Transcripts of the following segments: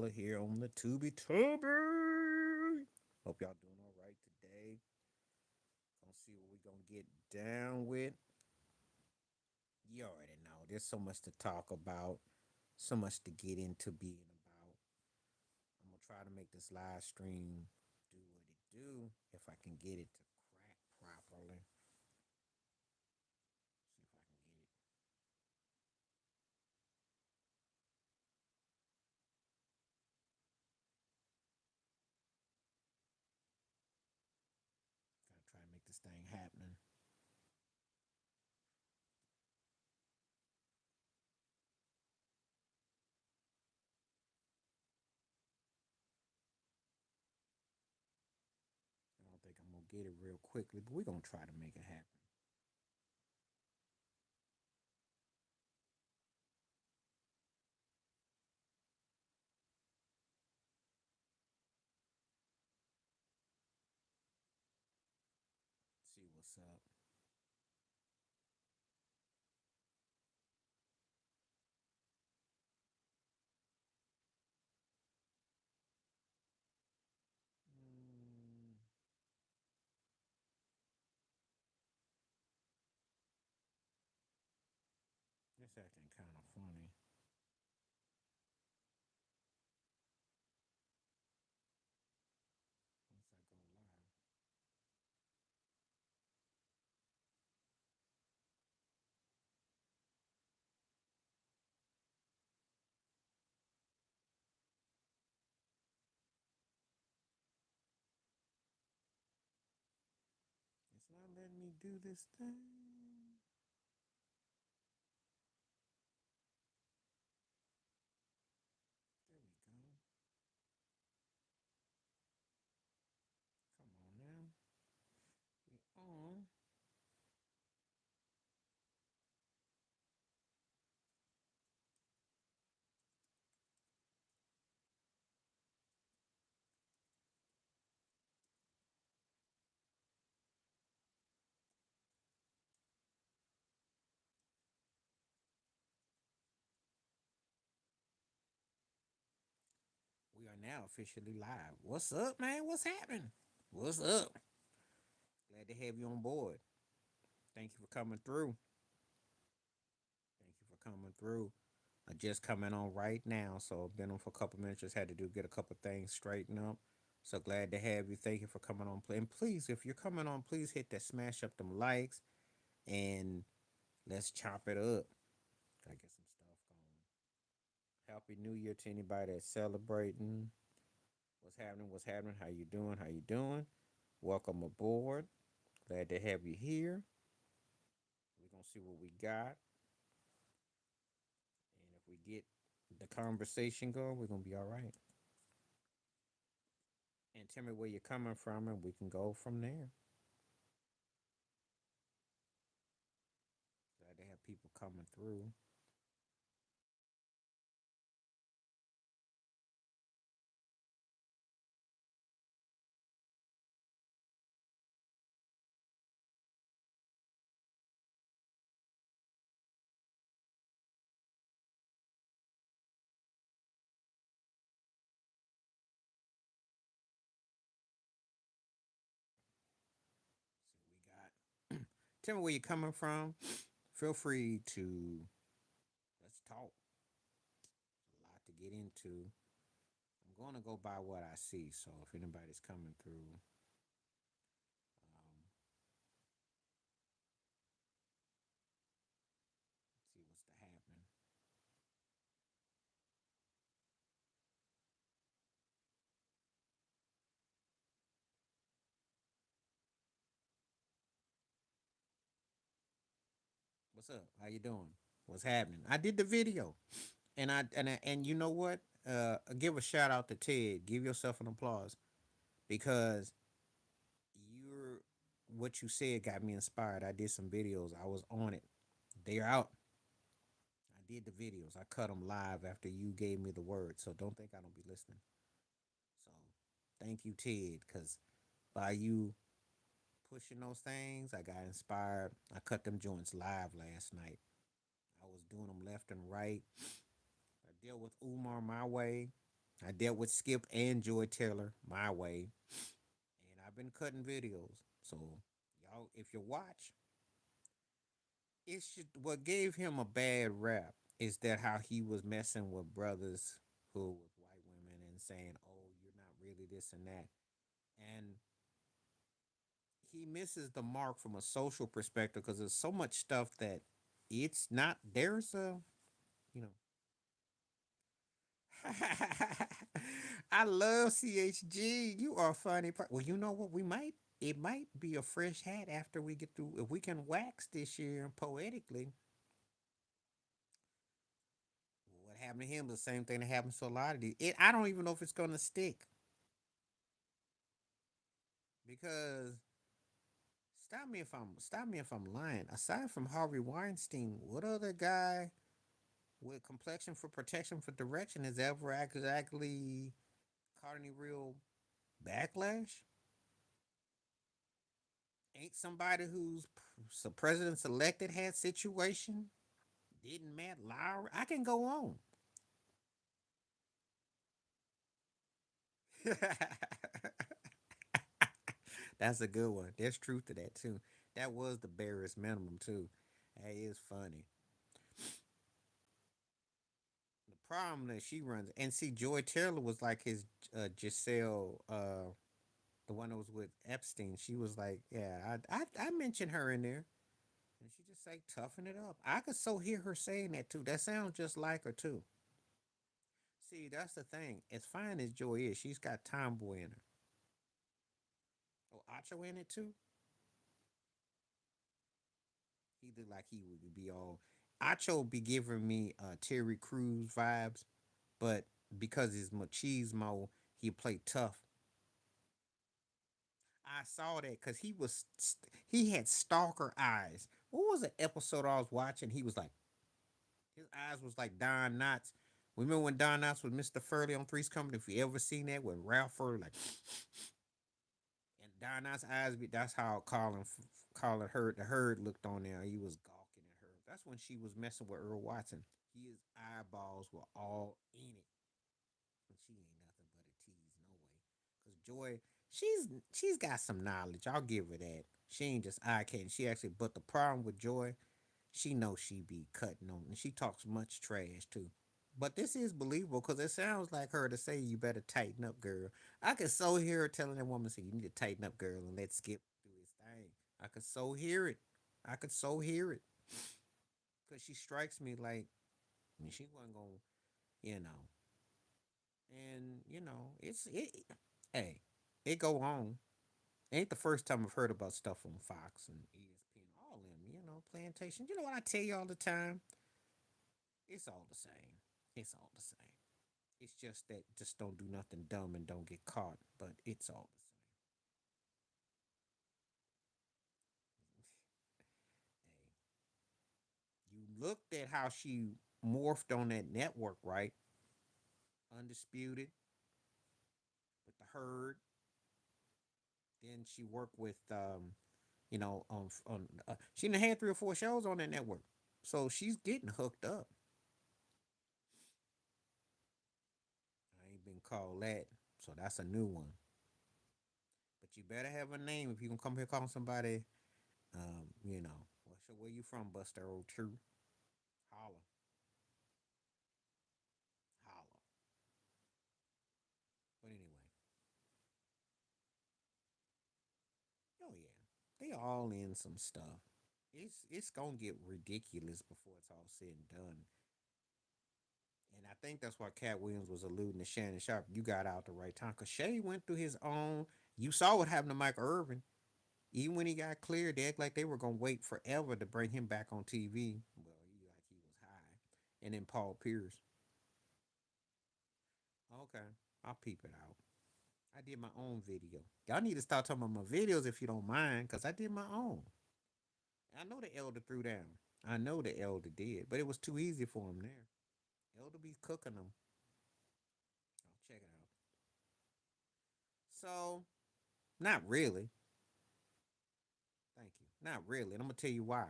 fella here on the Tubi Tubi. Hope y'all doing all right today. Gonna see what we gonna get down with. You already know there's so much to talk about, so much to get into being about. I'm gonna try to make this live stream do what it do. If I can get it to crack properly. See if I can get it. Gotta try to make this thing happening. I don't think I'm gonna get it real quickly, but we're gonna try to make it happen. See what's up. Mm, this acting kind of funny. Once I go live, it's not letting me do this thing. There we go. Come on now. We on. We are now officially live. What's up, man? What's happening? What's up? Glad to have you on board. Thank you for coming through. Thank you for coming through. I just coming on right now, so been on for a couple minutes. Just had to do get a couple things straightened up. So glad to have you. Thank you for coming on. And please, if you're coming on, please hit that smash up them likes and let's chop it up. Gotta get some stuff going. Happy New Year to anybody that's celebrating. What's happening? What's happening? How you doing? How you doing? Welcome aboard. Glad to have you here. We're gonna see what we got. And if we get the conversation going, we're gonna be all right. And tell me where you're coming from and we can go from there. Glad to have people coming through. See what we got. Tell me where you're coming from. Feel free to let's talk. There's a lot to get into. I'm gonna go by what I see. So if anybody's coming through, um, see what's to happen. What's up? How you doing? What's happening? I did the video, and you know what? Give a shout out to Ted. Give yourself an applause because you're what you said got me inspired. I did some videos. I was on it. They're out. I did the videos. I cut them live after you gave me the word. So don't think I don't be listening. So thank you, Ted, because by you pushing those things, I got inspired. I cut them joints live last night. I was doing them left and right. I deal with Umar my way. I dealt with Skip and Joy Taylor my way, and I've been cutting videos. So y'all, if you watch, it should. What gave him a bad rap is that how he was messing with brothers who was white women and saying, "Oh, you're not really this and that," and he misses the mark from a social perspective because there's so much stuff that it's not. There's a you know I love CHG. You are a funny. Well, you know what? We might. It might be a fresh hat after we get through. If we can wax this year poetically, what happened to him? The same thing that happens to a lot of these. I don't even know if it's gonna stick because stop me if I'm lying. Aside from Harvey Weinstein, what other guy with complexion for protection for direction has ever exactly caught any real backlash? Ain't somebody who's president's elected had situation? Didn't Matt Lauer? I can go on. That's a good one. There's truth to that too. That was the barest minimum too. That is funny. The problem that she runs, and see, Joy Taylor was like his Giselle, the one that was with Epstein. She was like, yeah, I mentioned her in there, and she just like toughen it up. I could so hear her saying that too. That sounds just like her too. See, that's the thing. As fine as Joy is, she's got tomboy in her. Oh, Acho in it too. He looked like he would be all. Acho be giving me Terry Crews vibes, but because he's machismo, he played tough. I saw that because he had stalker eyes. What was the episode I was watching? He was like his eyes was like Don Knotts. Remember when Don Knotts was Mr. Furley on Three's Company? If you ever seen that with Ralph Furley, like and Don Knotts' eyes, that's how Colin Hurd the Herd looked on there. He was gawking at her. That's when she was messing with Earl Watson. His eyeballs were all in it. And she ain't nothing but a tease, no way. Cause Joy, she's got some knowledge. I'll give her that. She ain't just eye candy. She actually, but the problem with Joy, she knows she be cutting on, and she talks much trash too. But this is believable because it sounds like her to say, "You better tighten up, girl." I could so hear her telling that woman, "Say you need to tighten up, girl, and let Skip do his thing." I could so hear it. I could so hear it because she strikes me like I mean, she wasn't gonna, you know, and it's it. Hey, it go on. Ain't the first time I've heard about stuff on Fox and ESPN, all them, plantation. You know what I tell you all the time? It's all the same. It's all the same. It's just that just don't do nothing dumb and don't get caught. But it's all the same. Hey, you looked at how she morphed on that network, right? Undisputed with the herd. Then she worked with she done had 3 or 4 shows on that network. So she's getting hooked up. I ain't been called that. So that's a new one. But you better have a name if you can come here calling somebody, where you from, Buster Old True? Holla, holla. But anyway, oh yeah, they all in some stuff. It's gonna get ridiculous before it's all said and done. And I think that's why Cat Williams was alluding to Shannon Sharp. You got out the right time because Shay went through his own. You saw what happened to Mike Irvin. Even when he got cleared, they act like they were gonna wait forever to bring him back on TV. Well, he was high. And then Paul Pierce. Okay, I'll peep it out. I did my own video. Y'all need to start talking about my videos if you don't mind, because I did my own. I know the elder threw down. I know the elder did, but it was too easy for him there. Elder be cooking them. I'll check it out. So, not really. Thank you. Not really. And I'm gonna tell you why.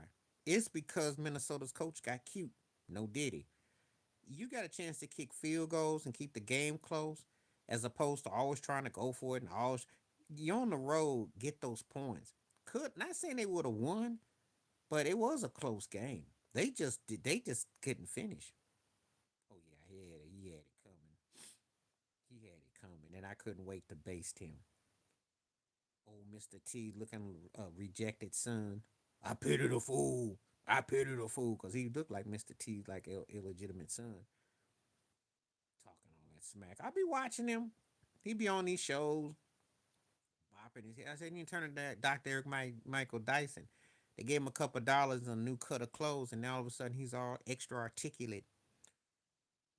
It's because Minnesota's coach got cute. No Diddy. you got a chance to kick field goals and keep the game close, as opposed to always trying to go for it and always you're on the road, get those points. Could not saying they would have won, but it was a close game. They just couldn't finish. Oh yeah, he had it coming. He had it coming, and I couldn't wait to baste him. Old Mr. T looking rejected son. I pity the fool. I pity the fool because he looked like Mr. T's like illegitimate son, talking all that smack. I be watching him. He be on these shows, bopping his head. I said, you turn to that Dr. Eric Michael Dyson. They gave him a couple of dollars and a new cut of clothes, and now all of a sudden he's all extra articulate.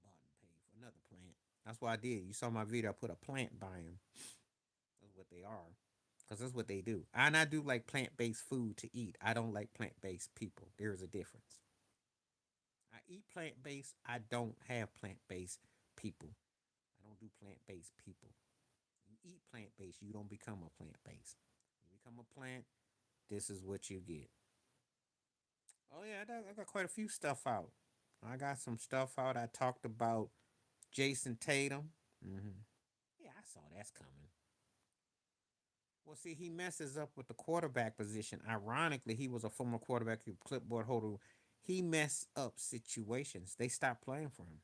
Bought and paid for another plant. That's what I did. You saw my video. I put a plant by him. That's what they are. Because that's what they do. And I do like plant based food to eat. I don't like plant based people. There is a difference. I eat plant based. I don't have plant based people. I don't do plant based people. You eat plant based, you don't become a plant based. You become a plant, this is what you get. Oh, yeah, I got quite a few stuff out. I got some stuff out. I talked about Jason Tatum. Hmm. Yeah, I saw that's coming. Well, see, he messes up with the quarterback position. Ironically, he was a former quarterback, clipboard holder. He messed up situations. They stopped playing for him.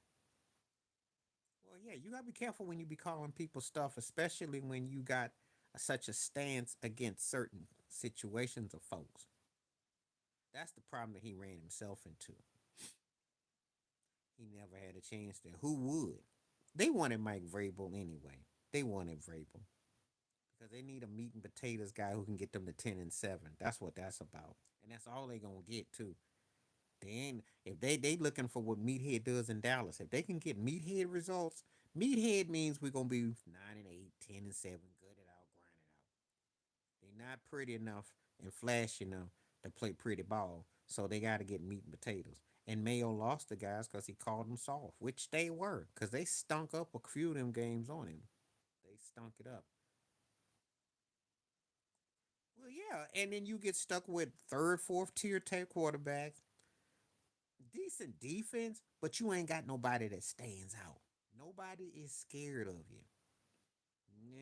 Well, yeah, you gotta be careful when you be calling people stuff, especially when you got such a stance against certain situations of folks. That's the problem that he ran himself into. He never had a chance there. Who would? They wanted Mike Vrabel anyway. They wanted Vrabel because they need a meat and potatoes guy who can get them to 10-7. That's what that's about, and that's all they gonna get too. They ain't if they looking for what Meathead does in Dallas. If they can get Meathead results, Meathead means we're gonna be 9-8, 10-7, good it out, grind it out. They not pretty enough and flashy enough to play pretty ball, so they got to get meat and potatoes. And Mayo lost the guys because he called them soft, which they were, because they stunk up a few of them games on him. They stunk it up. Well, yeah, and then you get stuck with third, fourth tier type quarterbacks, decent defense, but you ain't got nobody that stands out. Nobody is scared of you,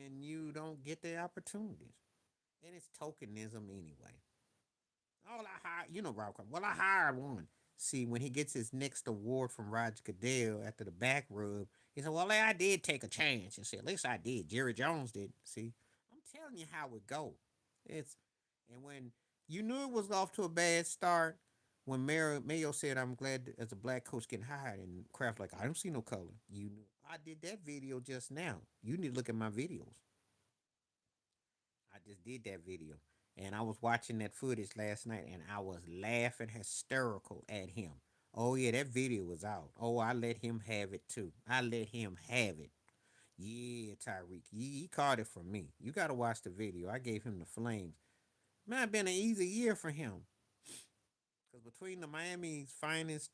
and you don't get the opportunities. And it's tokenism anyway. All I hired, Rob. Well, I hired one. See, when he gets his next award from Roger Goodell after the back rub, he said, "Well, I did take a chance." And said, "At least I did." Jerry Jones did. See, I'm telling you how it go. It's and when you knew it was off to a bad start, when Mayo said, "I'm glad as a black coach getting hired," and Kraft like, "I don't see no color." You knew I did that video just now. You need to look at my videos. I just did that video. And I was watching that footage last night and I was laughing hysterical at him. Oh, yeah, that video was out. Oh, I let him have it too. I let him have it. Yeah, Tyreek. He caught it from me. You got to watch the video. I gave him the flames. Might have been an easy year for him. Because between the Miami's finest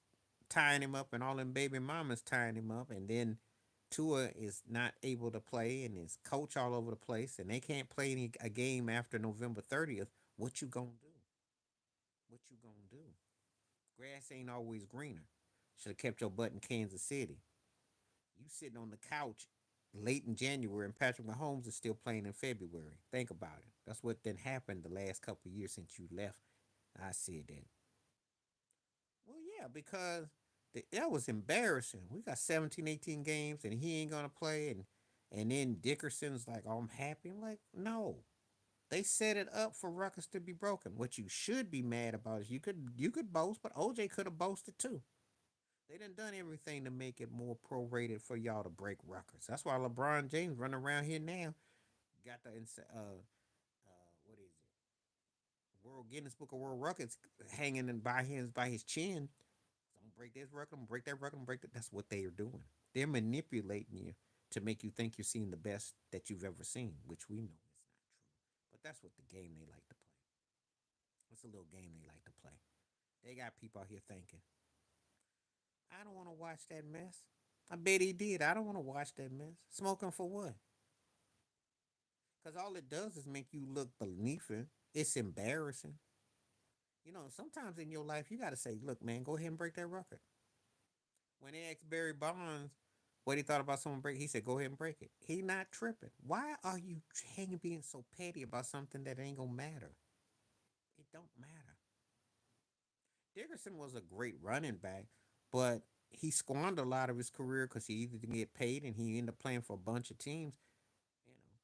tying him up and all them baby mamas tying him up, and then Tua is not able to play and his coach all over the place, and they can't play a game after November 30th. What you gonna do? What you gonna do? Grass ain't always greener. Should have kept your butt in Kansas City. You sitting on the couch late in January, and Patrick Mahomes is still playing in February. Think about it. That's what then happened the last couple of years since you left. I said that. Well, yeah, because that was embarrassing. We got 17, 18 games, and he ain't gonna play, and then Dickerson's like, "Oh, I'm happy." I'm like, no, they set it up for records to be broken. What you should be mad about is you could boast, but OJ could have boasted too. They done everything to make it more prorated for y'all to break records. That's why LeBron James running around here now got the what is it? World Guinness Book of World Records hanging in by his chin. So I'm gonna break this record. I'm gonna break that record. I'm gonna break that. That's what they are doing. They're manipulating you to make you think you're seeing the best that you've ever seen, which we know is not true. But that's what the game they like to play. It's a little game they like to play. They got people out here thinking, I don't want to watch that mess. I bet he did. I don't want to watch that mess. Smoking for what? Because all it does is make you look beneath it. It's embarrassing. Sometimes in your life, you got to say, look, man, go ahead and break that record. When they asked Barry Bonds what he thought about someone break, he said, "Go ahead and break it." He not tripping. Why are you hanging being so petty about something that ain't gonna matter? It don't matter. Dickerson was a great running back, but he squandered a lot of his career because he either didn't get paid and he ended up playing for a bunch of teams. You know,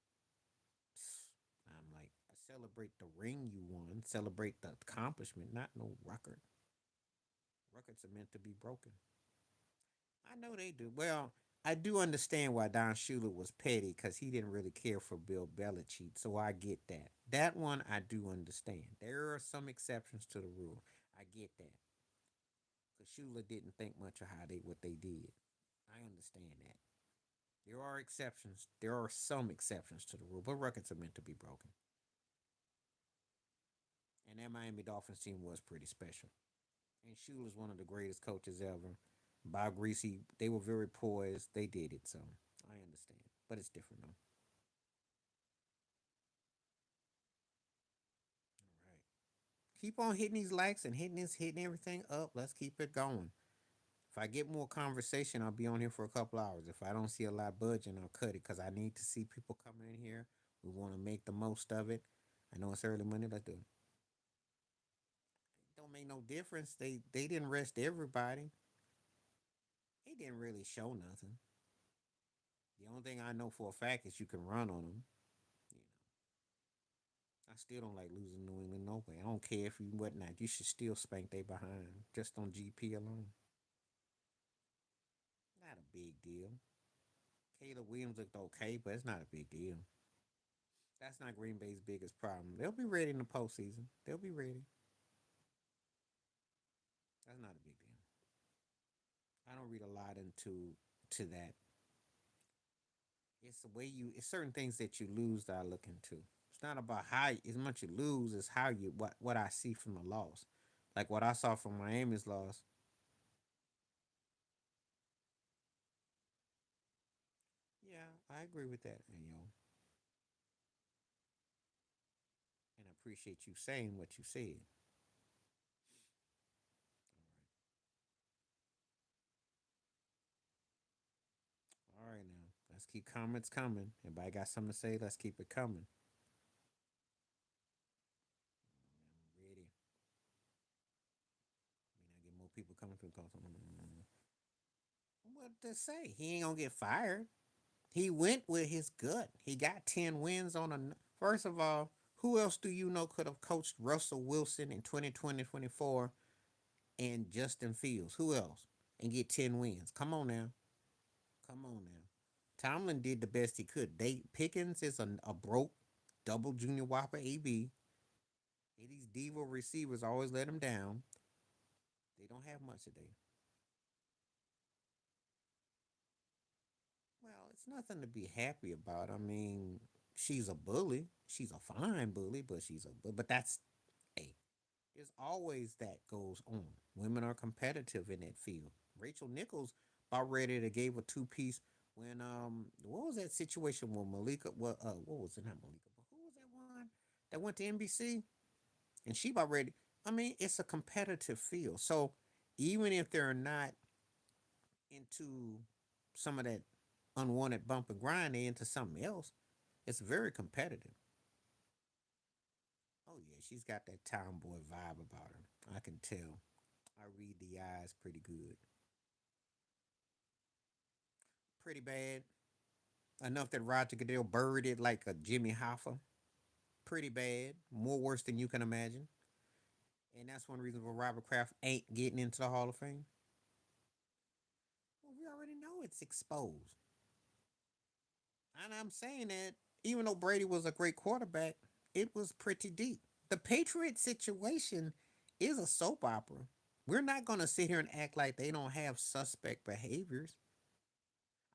I'm like, celebrate the ring you won, celebrate the accomplishment, not no record. Records are meant to be broken. I know they do. Well, I do understand why Don Shula was petty because he didn't really care for Bill Belichick. So I get that. That one I do understand. There are some exceptions to the rule. I get that because Shula didn't think much of how they what they did. I understand that. There are exceptions. There are some exceptions to the rule, but records are meant to be broken. And that Miami Dolphins team was pretty special. And Shula's one of the greatest coaches ever. Bob Greasy, they were very poised. They did it, so I understand. But it's different though. All right. Keep on hitting these likes and hitting this, hitting everything up. Let's keep it going. If I get more conversation, I'll be on here for a couple hours. If I don't see a lot budging, I'll cut it because I need to see people coming in here. We want to make the most of it. I know it's early Monday. Let's do it. Don't make no difference. They didn't rest everybody. They didn't really show nothing. The only thing I know for a fact is you can run on them. You know, I still don't like losing New England no way. I don't care if you whatnot. You should still spank they behind just on GP alone. Not a big deal. Caleb Williams looked okay, but it's not a big deal. That's not Green Bay's biggest problem. They'll be ready in the postseason. They'll be ready. That's not a big deal. I don't read a lot into that. It's the way you. It's certain things that you lose that I look into. It's not about how as much you lose as how you what I see from the loss. Like what I saw from Miami's loss. Yeah, I agree with that, and and I appreciate you saying what you said. All right, now let's keep comments coming. Everybody got something to say? Let's keep it coming. I'm ready. I get more people coming through. What to say? He ain't gonna get fired. He went with his gut. He got 10 wins on a. First of all, who else do you know could have coached Russell Wilson in 2020, 24, and Justin Fields? Who else? And get 10 wins? Come on now. Come on now. Tomlin did the best he could. They Pickens is a broke double junior whopper AB. And these diva receivers always let him down. They don't have much today. Well, it's nothing to be happy about. I mean, she's a bully. She's a fine bully, but but that's hey, there's always that goes on. Women are competitive in that field. Rachel Nichols about ready to gave a two-piece when what was that situation with Malika what was it, not Malika, but who was that one that went to NBC and she about ready. I mean, it's a competitive field. So even if they're not into some of that unwanted bump and grind, they into something else. It's very competitive. Oh yeah, she's got that tomboy vibe about her. I can tell. I read the eyes pretty good. Pretty bad. Enough that Roger Goodell buried it like a Jimmy Hoffa. Pretty bad. More worse than you can imagine. And that's one reason why Robert Kraft ain't getting into the Hall of Fame. Well, we already know it's exposed. And I'm saying that even though Brady was a great quarterback, it was pretty deep. The Patriot situation is a soap opera. We're not going to sit here and act like they don't have suspect behaviors.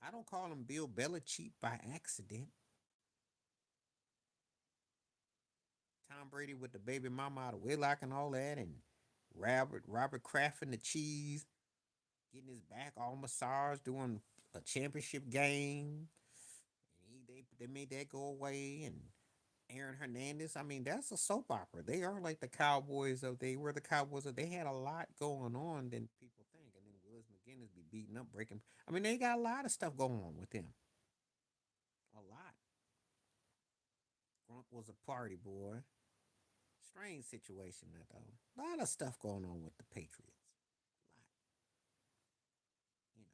I don't call him Bill Belichick by accident. Tom Brady with the baby mama out of Whitlock and all that, and Robert Kraft and the cheese, getting his back all massaged, doing a championship game. And they made that go away, and Aaron Hernandez. I mean, that's a soap opera. They are like the Cowboys of they were the Cowboys of they had a lot going on than people think. And then Willis Beginners be beating up, breaking. I mean, they got a lot of stuff going on with them. A lot. Grunk was a party boy. Strange situation there though. A lot of stuff going on with the Patriots. A lot, you know.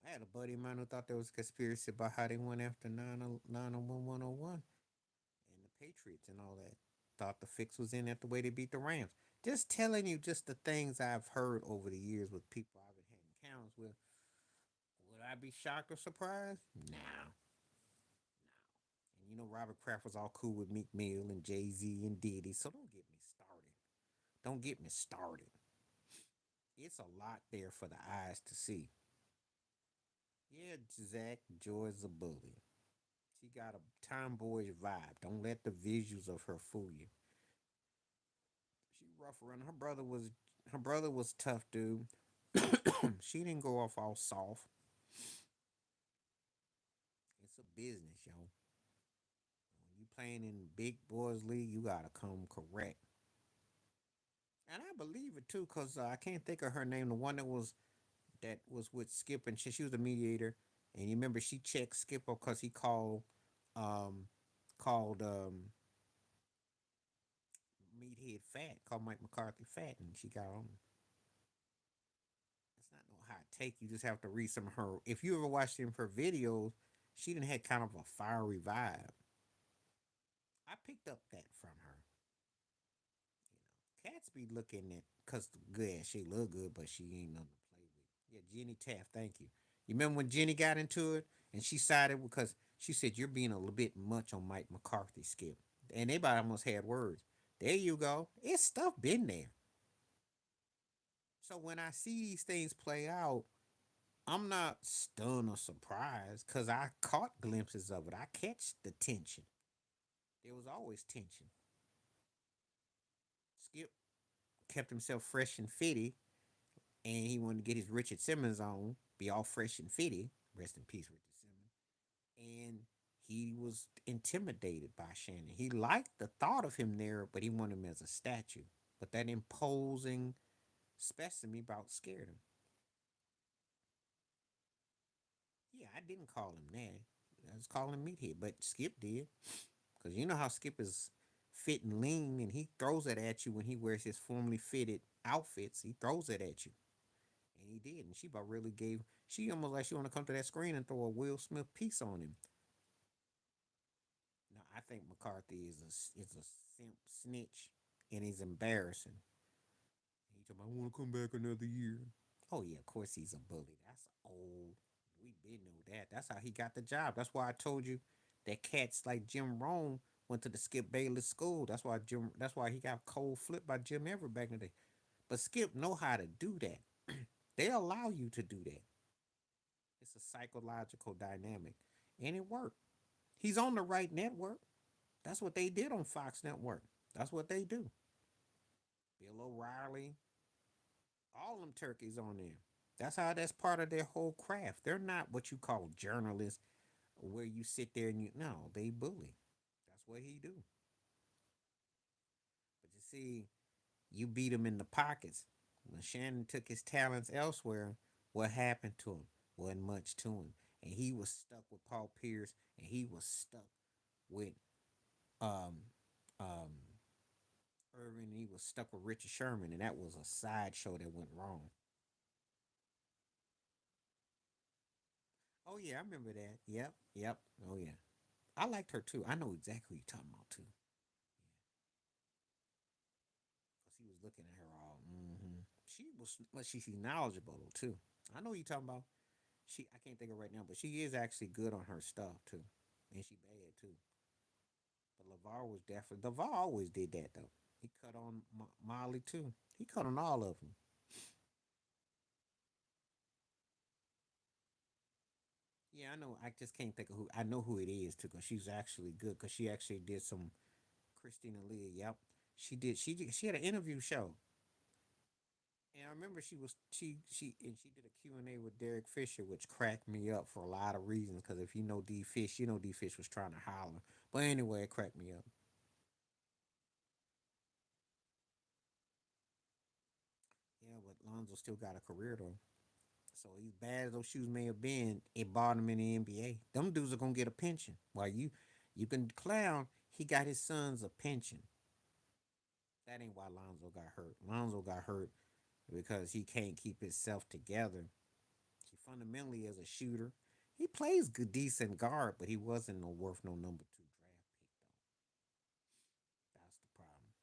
I had a buddy of mine who thought there was a conspiracy about how they went after 901 and the Patriots and all that. Thought the fix was in at the way they beat the Rams. Just telling you just the things I've heard over the years with people I've been having encounters with. Would I be shocked or surprised? No. No. And you know Robert Kraft was all cool with Meek Mill and Jay Z and Diddy, so don't get me started. Don't get me started. It's a lot there for the eyes to see. Yeah, Zach Joy's a bully. She got a tomboyish vibe. Don't let the visuals of her fool you. She rough around. Her brother was tough, dude. She didn't go off all soft. It's a business, yo. When you playing in big boys league, you gotta come correct. And I believe it too, cause I can't think of her name. The one that was with Skip, and she was the mediator. And you remember she checked Skip because he um, called Meathead fat, called Mike McCarthy fat, and she got on. It's not no hot take. You just have to read some of her. If you ever watched them her videos, she didn't had kind of a fiery vibe. I picked up that from her. Cats be looking at cause good. She look good, but she ain't nothing to play with. Yeah, Jenny Taft. Thank you. You remember when Jenny got into it and she sided because she said you're being a little bit much on Mike McCarthy, Skip, and everybody almost had words. There you go. It's stuff been there. So when I see these things play out, I'm not stunned or surprised because I caught glimpses of it. I catch the tension. There was always tension. Skip kept himself fresh and fitty, and he wanted to get his Richard Simmons on, be all fresh and fitty. Rest in peace, Richard Simmons. And he was intimidated by Shannon. He liked the thought of him there, but he wanted him as a statue. But that imposing specimen about scared him. Yeah, I didn't call him that. I was calling him meathead, but Skip did. Because you know how Skip is fit and lean, and he throws it at you when he wears his formally fitted outfits. He throws it at you. And he did. And she about really gave, she almost like she want to come to that screen and throw a Will Smith piece on him. No, I think McCarthy is a simp snitch and he's embarrassing. He told me, I want to come back another year. Oh yeah, of course he's a bully. That's old. We been know that. That's how he got the job. That's why I told you that cats like Jim Rome went to the Skip Bayless school. That's why Jim. That's why he got cold flipped by Jim Everett back in the day. But Skip know how to do that. They allow you to do that. It's a psychological dynamic, and it worked. He's on the right network. That's what they did on Fox Network. That's what they do. Bill O'Reilly, all them turkeys on there. That's part of their whole craft. They're not what you call journalists where you sit there and you no, they bully. That's what he do. But you see, you beat him in the pockets. When Shannon took his talents elsewhere, what happened to him? Wasn't much to him. And he was stuck with Paul Pierce and he was stuck with um um Irvin, he was stuck with Richard Sherman, and that was a sideshow that went wrong. Oh yeah, I remember that. Yep, yep. Oh yeah, I liked her too. I know exactly who you're talking about too. Cause he was looking at her all. She was, but she's knowledgeable too. I know who you're talking about. I can't think of it right now, but she is actually good on her stuff too, and she bad too. But Levar was definitely Levar always did that though. He cut on Molly too. He cut on all of them. Yeah, I know. I just can't think of who. I know who it is too, cause she's actually good. Cause she actually did some Christina Lee. Yep, she did. She had an interview show, and I remember she did a Q and A with Derek Fisher, which cracked me up for a lot of reasons. Cause if you know D Fish, you know D Fish was trying to holler. But anyway, it cracked me up. Yeah, but Lonzo still got a career though. So as bad as those shoes may have been, it bought him in the NBA. Them dudes are gonna get a pension. While you can clown, he got his sons a pension. That ain't why Lonzo got hurt. Lonzo got hurt because he can't keep himself together. He fundamentally as a shooter, he plays good, decent guard, but he wasn't no worth no number 2 draft pick though. That's the problem.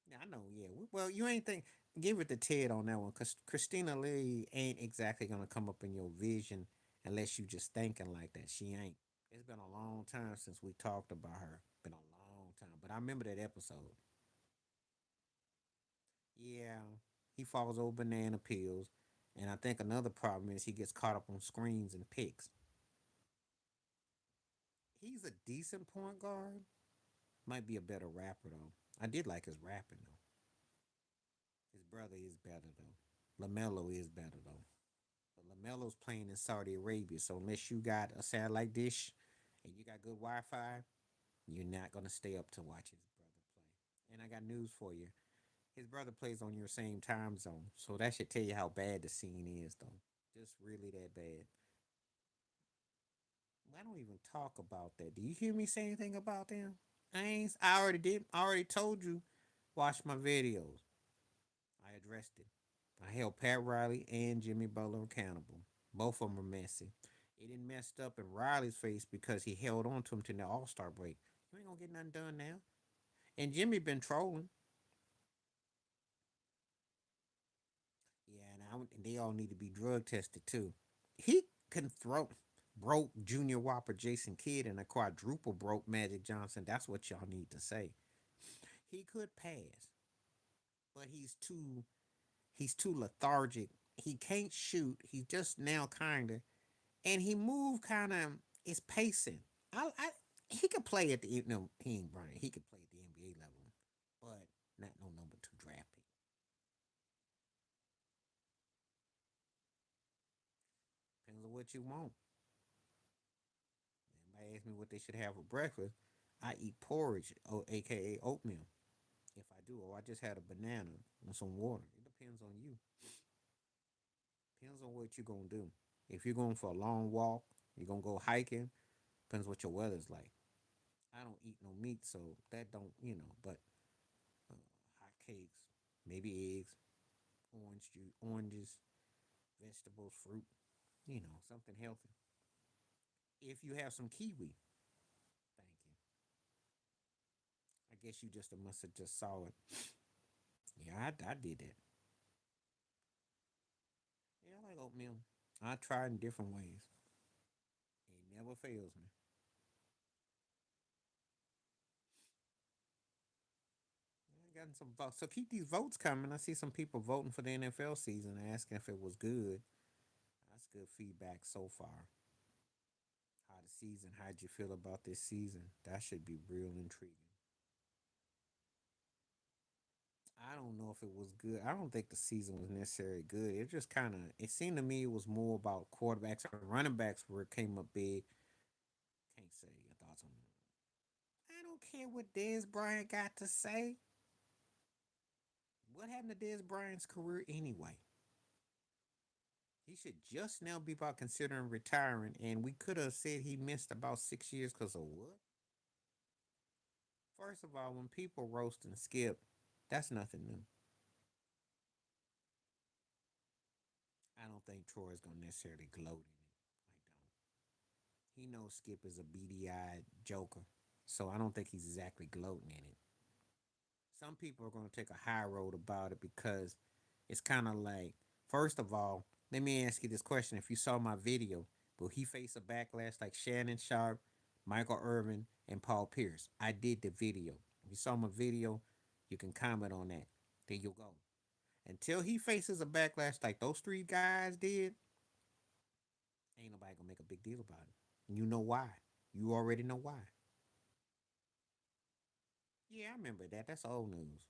Yeah, I know. Yeah. Well, you ain't think give it to Ted on that one because Christina Lee ain't exactly gonna come up in your vision unless you just thinking like that. She ain't. It's been a long time since we talked about her. Been a long time, but I remember that episode. Yeah, he falls over banana peels, and I think another problem is he gets caught up on screens and picks. He's a decent point guard. Might be a better rapper though. I did like his rapping though. His brother is better though. Lamelo is better though. But Lamelo's playing in Saudi Arabia, so unless you got a satellite dish and you got good Wi-Fi, you're not gonna stay up to watch his brother play. And I got news for you. His brother plays on your same time zone, so that should tell you how bad the scene is though. Just really that bad. I don't even talk about that. Do you hear me say anything about them? I ain't. I already did. I already told you. Watch my videos. I addressed it. I held Pat Riley and Jimmy Butler accountable. Both of them are messy. It didn't messed up in Riley's face because he held on to him to the All Star break. You ain't gonna get nothing done now. And Jimmy been trolling. Yeah, and they all need to be drug tested too. He can throw broke Junior Whopper Jason Kidd and a quadruple broke Magic Johnson. That's what y'all need to say. He could pass, but he's too lethargic. He can't shoot. He's just now kinda, and he move kind of is pacing. I he could play at the no he ain't Brian. He could play at the NBA level, but not no number 2 draft pick. Depends on what you want. Anybody ask me what they should have for breakfast, I eat porridge, or aka oatmeal. If I do, or I just had a banana and some water. It depends on you. Depends on what you're gonna do. If you're going for a long walk, you're gonna go hiking. Depends what your weather's like. I don't eat no meat, so that don't But uh, hot cakes, maybe eggs, orange juice, oranges, vegetables, fruit. Something healthy. If you have some kiwi, thank you. I guess you just must have just saw it. Yeah, I did that. Yeah, I like oatmeal. I try in different ways. It never fails me. I gotten some votes. So keep these votes coming. I see some people voting for the NFL season, asking if it was good. That's good feedback so far. How the season? How'd you feel about this season? That should be real intriguing. I don't know if it was good. I don't think the season was necessarily good. It just kind of. It seemed to me it was more about quarterbacks and running backs where it came up big. Can't say your thoughts on that. I don't care what Dez Bryant got to say. What happened to Dez Bryant's career anyway? He should just now be about considering retiring, and we could have said he missed about 6 years because of what? First of all, when people roast and skip, that's nothing new. I don't think Troy's gonna necessarily gloat in it. I don't. He knows Skip is a beady-eyed joker, so I don't think he's exactly gloating in it. Some people are gonna take a high road about it because it's kind of like, first of all, let me ask you this question: if you saw my video, will he face a backlash like Shannon Sharp, Michael Irvin, and Paul Pierce? I did the video. If you saw my video, you can comment on that. There you go. Until he faces a backlash like those 3 guys did, ain't nobody gonna make a big deal about it. And you know why. You already know why. Yeah, I remember that. That's old news.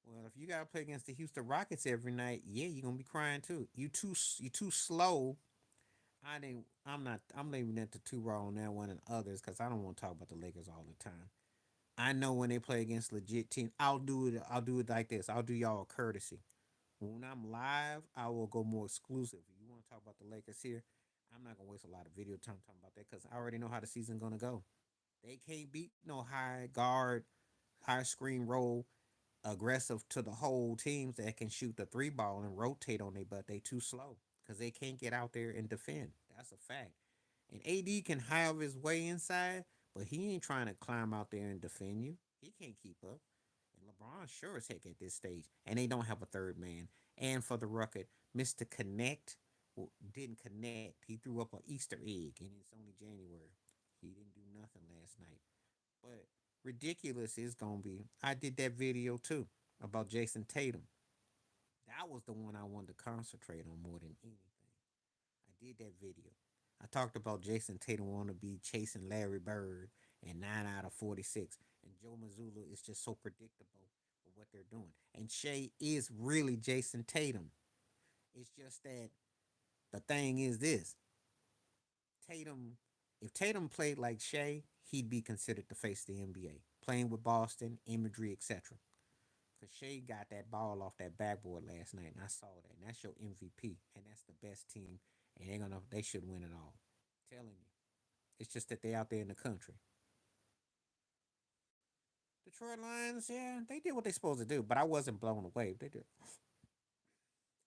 Well, if you gotta play against the Houston Rockets every night, yeah, you're gonna be crying too. You too slow. I didn't. I'm not. I'm leaving that to too raw on that one and others because I don't want to talk about the Lakers all the time. I know when they play against legit teams. I'll do it. I'll do it like this. I'll do y'all a courtesy. When I'm live, I will go more exclusive. If you want to talk about the Lakers here, I'm not gonna waste a lot of video time talking about that because I already know how the season's gonna go. They can't beat no high guard, high screen roll, aggressive to the whole teams that can shoot the three ball and rotate on they but they too slow because they can't get out there and defend. That's a fact. And AD can have his way inside, but he ain't trying to climb out there and defend you. He can't keep up. And LeBron sure as heck at this stage. And they don't have a third man. And for the record, Mr. Connect didn't connect. He threw up an Easter egg and it's only January. He didn't do nothing last night. But ridiculous is gonna be. I did that video too about Jason Tatum. That was the one I wanted to concentrate on more than anything. I did that video. I talked about Jason Tatum want to be chasing Larry Bird and 9 out of 46, and Joe Mazzulla is just so predictable with what they're doing. And Shea is really Jason Tatum. It's just that the thing is this: Tatum, if Tatum played like Shea, he'd be considered to face the NBA. Playing with Boston, imagery, etc. Because Shea got that ball off that backboard last night, and I saw that. And that's your MVP, and that's the best team, and they should win it all. I'm telling you, it's just that they out there in the country. Detroit Lions, yeah, they did what they supposed to do, but I wasn't blown away. They did.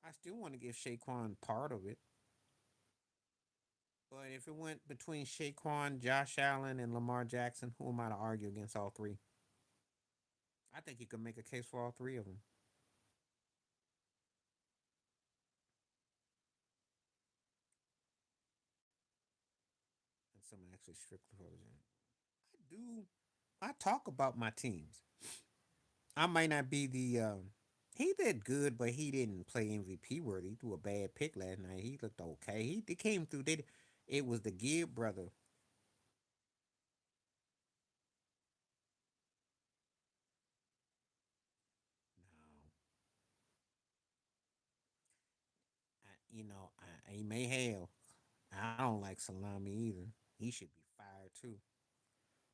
I still want to give Shaquan part of it, but if it went between Shaquan, Josh Allen, and Lamar Jackson, who am I to argue against all three? I think you could make a case for all three of them. And some actually strictly frozen. I do. I talk about my teams. I might not be the. He did good, but he didn't play MVP worthy. He threw a bad pick last night. He looked okay. He came through. It was the Gibb brother. No, he may have. I don't like Salami either. He should be fired too.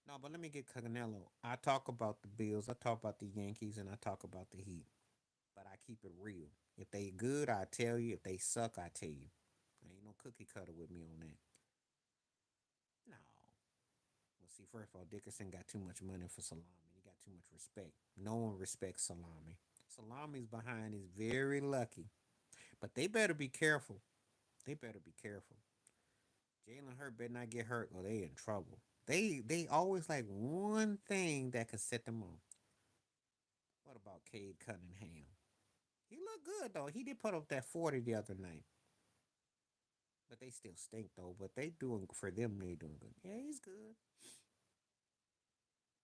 No, but let me get Canelo. I talk about the Bills. I talk about the Yankees, and I talk about the Heat. But I keep it real. If they good, I tell you. If they suck, I tell you. Ain't no cookie cutter with me on that. No. Well, see, first of all, Dickerson got too much money for Salami. He got too much respect. No one respects Salami. Salami's behind is very lucky. But they better be careful. They better be careful. Jalen Hurt better not get hurt or they in trouble. They always like one thing that can set them off. What about Cade Cunningham? He looked good though. He did put up that 40 the other night. But they still stink though. But they doing for them. They doing good. Yeah, he's good.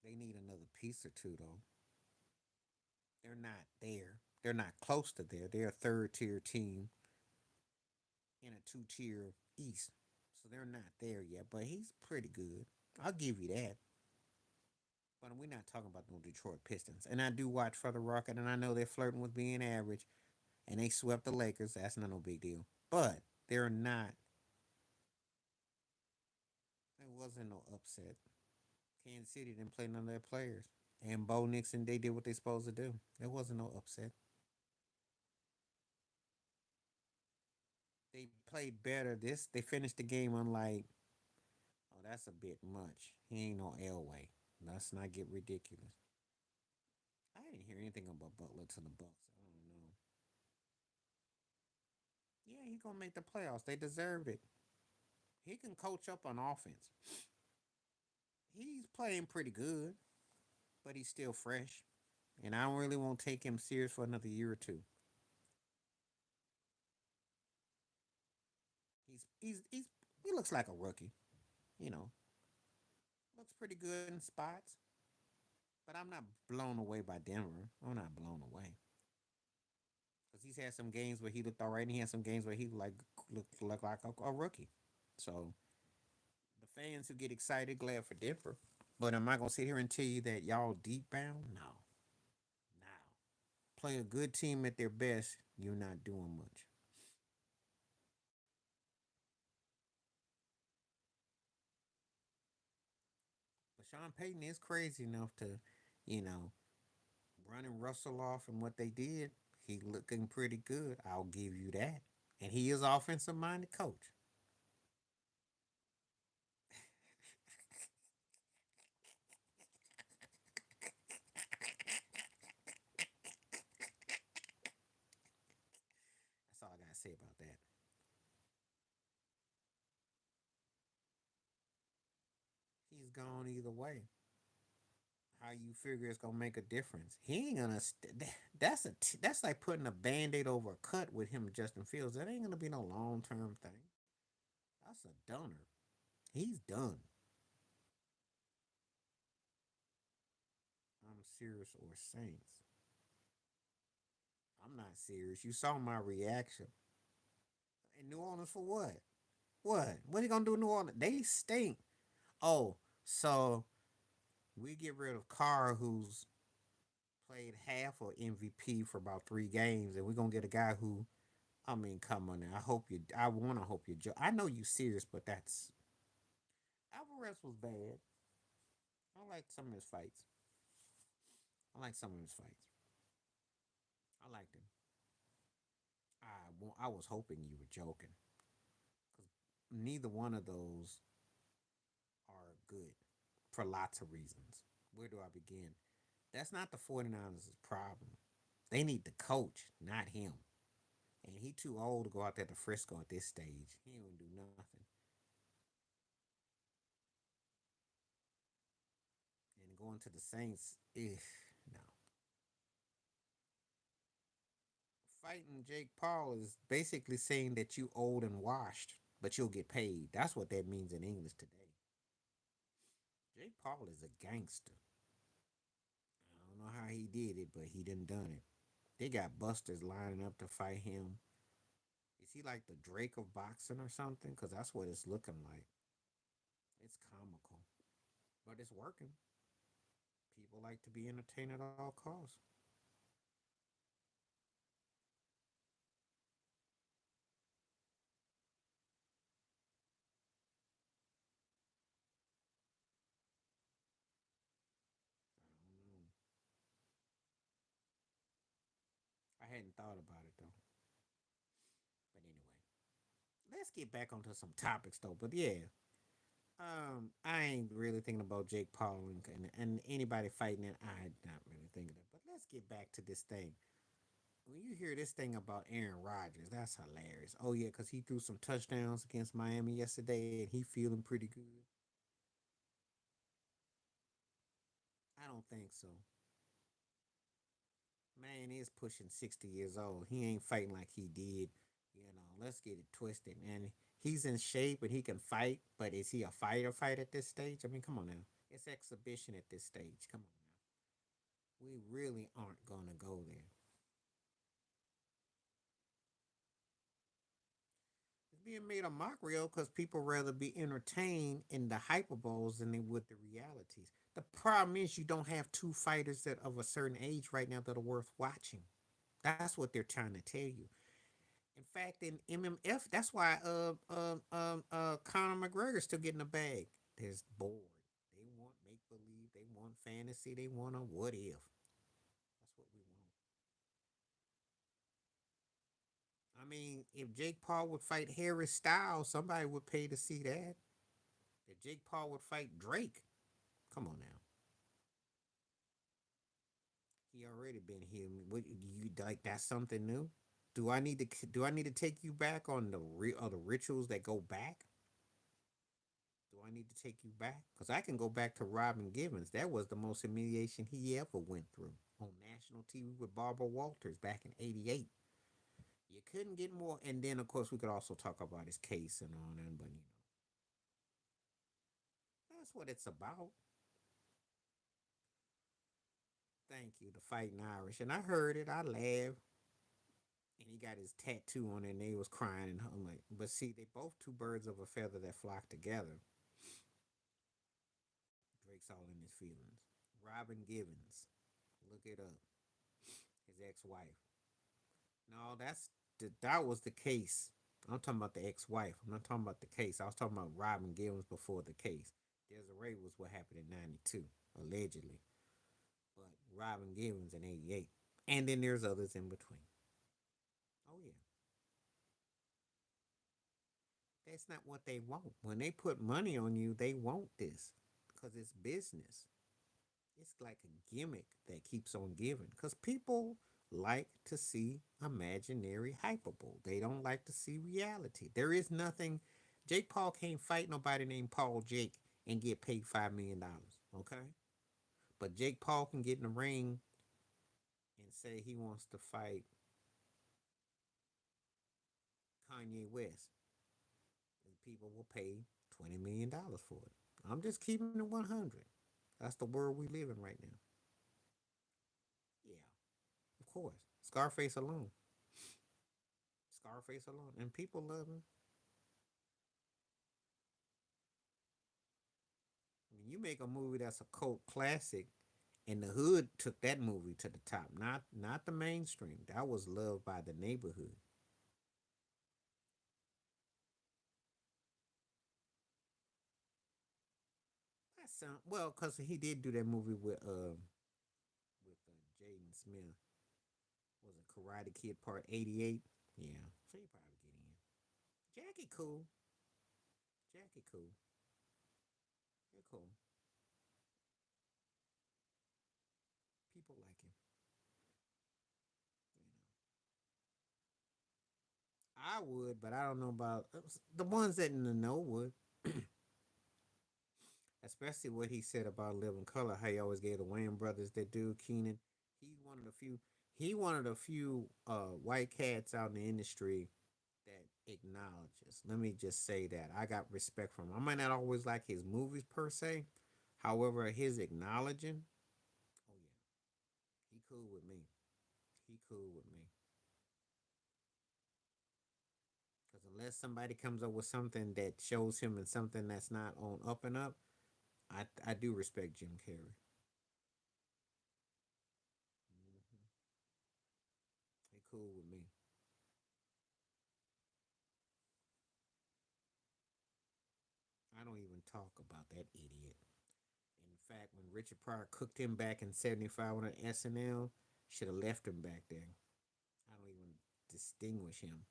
They need another piece or two though. They're not there. They're not close to there. They're a third tier team in a two-tier East, so they're not there yet. But he's pretty good. I'll give you that. But we're not talking about no Detroit Pistons. And I do watch for the Rocket, and I know they're flirting with being average, and they swept the Lakers. That's not no big deal. But they're not. There wasn't no upset. Kansas City didn't play none of their players. And Bo Nixon, they did what they supposed to do. There wasn't no upset. They played better. They finished the game unlike, oh, that's a bit much. He ain't no Elway. Let's not get ridiculous. I didn't hear anything about Butler to the Bucks. I don't know. Yeah, he gonna make the playoffs. They deserved it. He can coach up on offense. He's playing pretty good, but he's still fresh. And I don't really want to take him serious for another year or two. He's he looks like a rookie. You know, looks pretty good in spots. But I'm not blown away by Denver. I'm not blown away because he's had some games where he looked all right, and he had some games where he looked like a rookie. So the fans who get excited, glad for Denver. But am I gonna sit here and tell you that y'all deep bound? No. Now play a good team at their best. You're not doing much. But Sean Payton is crazy enough to, you know, running Russell off and what they did. He looking pretty good. I'll give you that. And he is offensive minded coach. That's all I gotta say about that. He's gone either way. How you figure it's gonna make a difference? He ain't gonna. That's like putting a band-aid over a cut with him, Justin Fields. That ain't gonna be no long term thing. That's a dunner. He's done. I'm serious or Saints. I'm not serious. You saw my reaction. In New Orleans for what? What? What are you gonna do in New Orleans? They stink. Oh, so we get rid of Carr, who's played half of MVP for about 3 games, and we're gonna get a guy who, I mean, come on now. I hope you. I want to hope you. I know you serious, but that's Alvarez was bad. I like some of his fights. I like some of his fights. I liked him. I was hoping you were joking because neither one of those are good for lots of reasons. Where do I begin? That's not the 49ers' problem. They need the coach, not him. And he too old to go out there to Frisco at this stage. He ain't gonna do nothing. And going to the Saints, no. Fighting Jake Paul is basically saying that you old and washed, but you'll get paid. That's what that means in English today. Jake Paul is a gangster. I don't know how he did it, but he done it. They got busters lining up to fight him. Is he like the Drake of boxing or something? Because that's what it's looking like. It's comical, but it's working. People like to be entertained at all costs. I don't know. I hadn't thought about it though. But anyway, let's get back onto some topics though. But yeah, I ain't really thinking about Jake Paul and anybody fighting it. I'm not really thinking that. But let's get back to this thing. When you hear this thing about Aaron Rodgers, that's hilarious. Oh yeah, because he threw some touchdowns against Miami yesterday, and he feeling pretty good. I don't think so. Man is pushing 60 years old. He ain't fighting like he did. Let's get it twisted. And he's in shape and he can fight, but is he a fighter fight at this stage? I mean, come on now. It's exhibition at this stage. Come on now. We really aren't gonna go there. It's being made a mockery of because people rather be entertained in the hyperboles than they would the realities. The problem is you don't have two fighters that of a certain age right now that are worth watching. That's what they're trying to tell you. In fact, in MMF, that's why Conor McGregor's still getting a bag. They're bored. They want make believe. They want fantasy. They want a what if. That's what we want. I mean, if Jake Paul would fight Harry Styles, somebody would pay to see that. If Jake Paul would fight Drake, come on now. He already been here. What you like? That's something new. Do I need to take you back on the rituals that go back? Do I need to take you back? Because I can go back to Robin Givens. That was the most humiliation he ever went through on national TV with Barbara Walters back in '88. You couldn't get more. And then, of course, we could also talk about his case and all that. But that's what it's about. Thank you, the fighting Irish. And I heard it. I laughed. And he got his tattoo on it, and they was crying. And I'm like, but see, they both two birds of a feather that flock together. Drake's all in his feelings. Robin Givens, look it up. His ex-wife. No, that was the case. I'm talking about the ex-wife. I'm not talking about the case. I was talking about Robin Givens before the case. Desiree was what happened in '92, allegedly. But Robin Givens in '88, and then there's others in between. Oh yeah, that's not what they want. When they put money on you, they want this because it's business. It's like a gimmick that keeps on giving because people like to see imaginary hyperbole. They don't like to see reality. There is nothing. Jake Paul can't fight nobody named Paul Jake and get paid $5 million. Okay, but Jake Paul can get in the ring and say he wants to fight Kanye West, and people will pay $20 million for it. I'm just keeping it 100. That's the world we live in right now. Yeah, of course. Scarface alone. Scarface alone. And people love him. When you make a movie that's a cult classic, and the hood took that movie to the top, not the mainstream. That was loved by the neighborhood. That sound well, cause he did do that movie with Jaden Smith. Was it Karate Kid Part 88? Yeah, so you probably get in. Jackie cool. Jackie cool. They're cool. People like him. You know. I would, but I don't know about the ones that in the know would. Especially what he said about Living Color, how he always gave the Wayne brothers that dude Keenan. He's one of the few. He one of the few white cats out in the industry that acknowledges. Let me just say that I got respect for him. I might not always like his movies per se, however, his acknowledging. Oh yeah, he cool with me. He cool with me. Because unless somebody comes up with something that shows him and something that's not on up and up, I do respect Jim Carrey. Hmm. He cool with me. I don't even talk about that idiot. In fact, when Richard Pryor cooked him back in '75 on SNL, should have left him back there. I don't even distinguish him.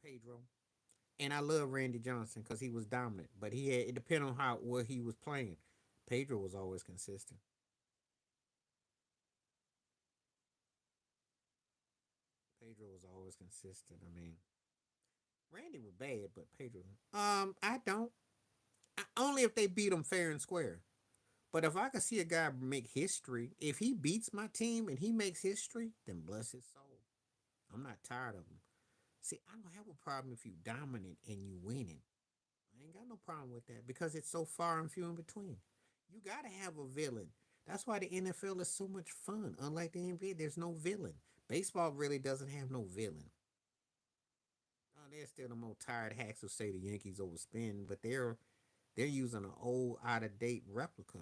Pedro. And I love Randy Johnson because he was dominant, but he had it depended on how what he was playing. Pedro was always consistent. Pedro was always consistent. I mean, Randy was bad, but Pedro. I don't. Only if they beat him fair and square. But if I could see a guy make history, if he beats my team and he makes history, then bless his soul. I'm not tired of him. See, I don't have a problem if you dominant and you winning. I ain't got no problem with that because it's so far and few in between. You gotta have a villain. That's why the NFL is so much fun. Unlike the NBA, there's no villain. Baseball really doesn't have no villain. Oh, there's still the more tired hacks who say the Yankees overspend, but they're using an old, out of date replica.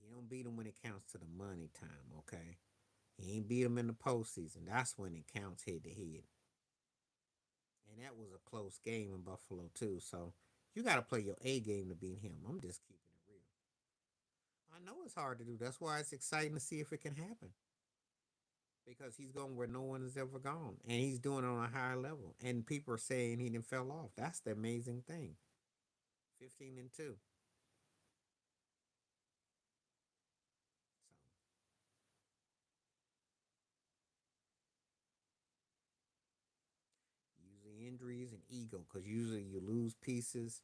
You don't beat them when it counts to the money time, okay? You ain't beat them in the postseason. That's when it counts head to head. And that was a close game in Buffalo too. So you got to play your A game to beat him. I'm just keeping it real. I know it's hard to do. That's why it's exciting to see if it can happen because he's going where no one has ever gone, and he's doing it on a higher level. And people are saying he didn't fell off. That's the amazing thing. 15-2. So usually injuries and ego, because usually you lose pieces,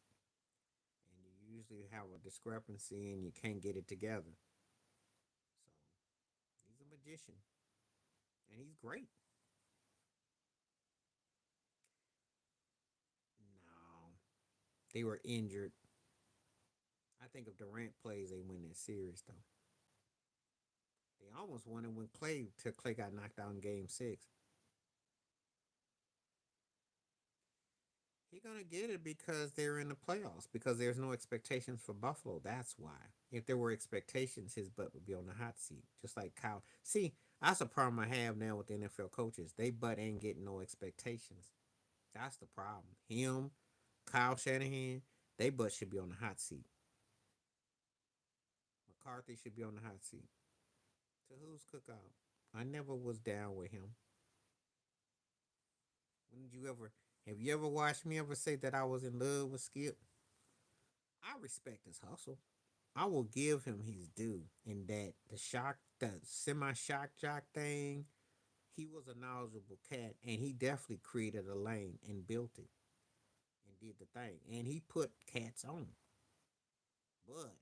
and you usually have a discrepancy, and you can't get it together. So he's a magician, and he's great. No, they were injured. I think if Durant plays, they win that series though. They almost won it when Clay till Clay got knocked out in Game 6. He gonna get it because they're in the playoffs. Because there's no expectations for Buffalo. That's why. If there were expectations, his butt would be on the hot seat, just like Kyle. See, That's a problem I have now with the NFL coaches. They but ain't getting no expectations. That's the problem. Him, Kyle Shanahan, they butt should be on the hot seat. McCarthy should be on the hot seat. To who's cookout? I never was down with him. When did you ever have you ever watched me ever say that I was in love with Skip? I respect his hustle. I will give him his due in that the semi shock jock thing. He was a knowledgeable cat, and he definitely created a lane and built it and did the thing, and he put cats on. But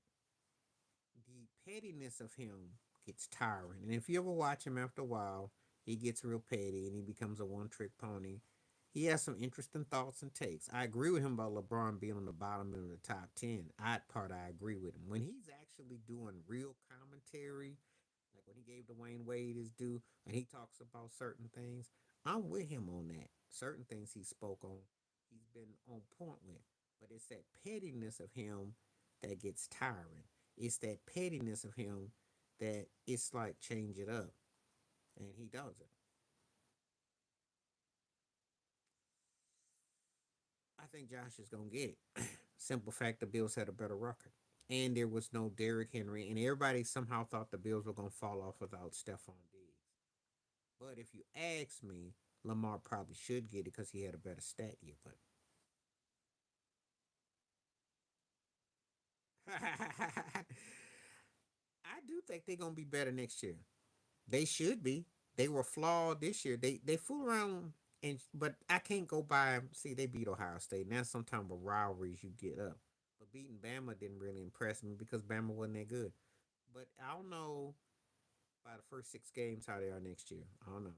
the pettiness of him gets tiring, and if you ever watch him after a while, he gets real petty and he becomes a one trick pony. He has some interesting thoughts and takes. I agree with him about LeBron being on the bottom of the top 10. I agree with him. When he's actually doing real commentary, like when he gave Dwayne Wade his due, and he talks about certain things, I'm with him on that. Certain things he spoke on, he's been on point with. But it's that pettiness of him that gets tiring. It's that pettiness of him that it's like change it up, and he does it. I think Josh is gonna get it. Simple fact, the Bills had a better record, and there was no Derrick Henry, and everybody somehow thought the Bills were gonna fall off without Stephon Diggs. But if you ask me, Lamar probably should get it because he had a better stat year. But I do think they're gonna be better next year. They should be. They were flawed this year. They fool around and but I can't go by. See, they beat Ohio State. Now sometimes with rivalries you get up. But beating Bama didn't really impress me because Bama wasn't that good. But I don't know by the first 6 games how they are next year. I don't know.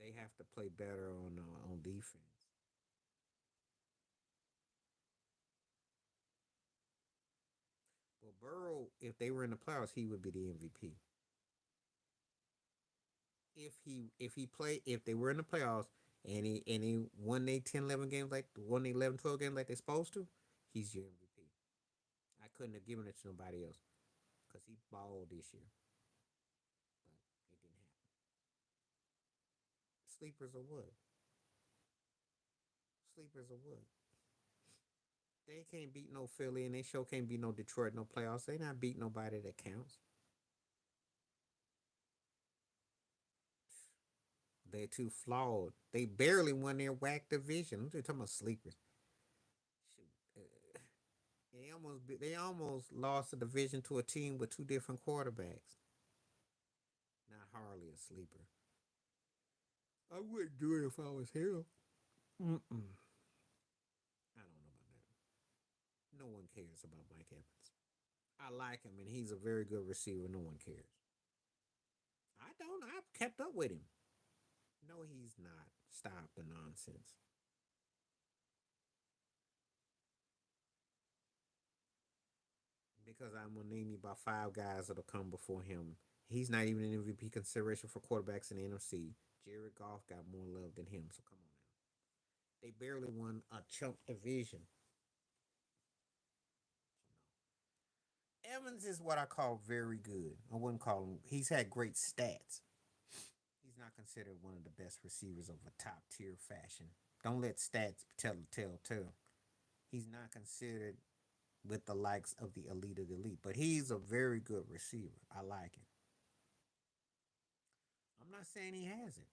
They have to play better on defense. Well, Burrow, if they were in the playoffs, he would be the MVP. If they were in the playoffs and he won they 10 11 games like won they 11 12 games like they're supposed to, he's your MVP. I couldn't have given it to nobody else because he balled this year, but it didn't happen. Sleepers are what? Sleepers are what? They can't beat no Philly and they sure can't beat no Detroit no playoffs. They not beat nobody that counts. They're too flawed. They barely won their whack division. I'm just talking about sleepers. Shoot. They almost lost the division to a team with two different quarterbacks. Not hardly a sleeper. I wouldn't do it if I was him. Mm-mm. I don't know about that. No one cares about Mike Evans. I like him, and he's a very good receiver. No one cares. I don't. I've kept up with him. No, he's not. Stop the nonsense. Because I'm gonna name you about 5 guys that'll come before him. He's not even an MVP consideration for quarterbacks in the NFC. Jared Goff got more love than him, so come on now. They barely won a chunk division. Evans is what I call very good. I wouldn't call him. He's had great stats. He's not considered one of the best receivers of a top tier fashion. Don't let stats tell. He's not considered with the likes of the elite of the elite, but he's a very good receiver. I like him. I'm not saying he hasn't,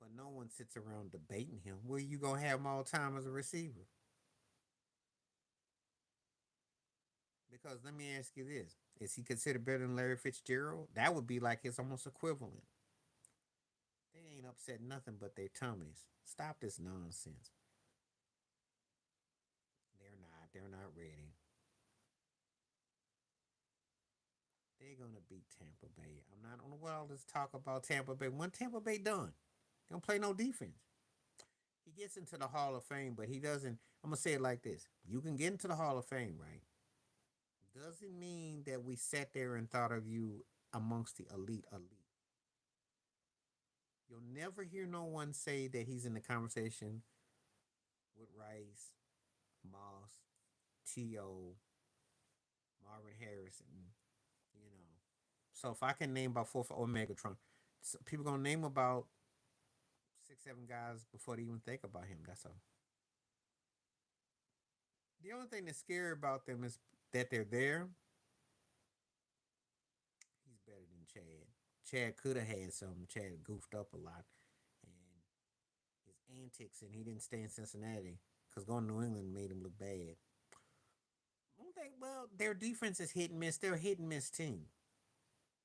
but no one sits around debating him. Where you gonna have him all time as a receiver? Because let me ask you this: is he considered better than Larry Fitzgerald? That would be like his almost equivalent. They ain't upset nothing but their tummies. Stop this nonsense. They're not. They're not ready. They're gonna beat Tampa Bay. I'm not on the wall to talk about Tampa Bay. When Tampa Bay done, they don't play no defense. He gets into the Hall of Fame, but he doesn't. I'm gonna say it like this: you can get into the Hall of Fame, right? Doesn't mean that we sat there and thought of you amongst the elite elite. You'll never hear no one say that he's in the conversation with Rice, Moss, T.O., Marvin Harrison, you know, So if I can name about four or Megatron, so people gonna name about six, seven guys before they even think about him. That's all. The only thing that's scary about them is that they're there. He's better than Chad. Chad could have had something. Chad goofed up a lot, and his antics, and he didn't stay in Cincinnati because going to New England made him look bad. I don't think. Well, their defense is hit and miss. They're a hit and miss team.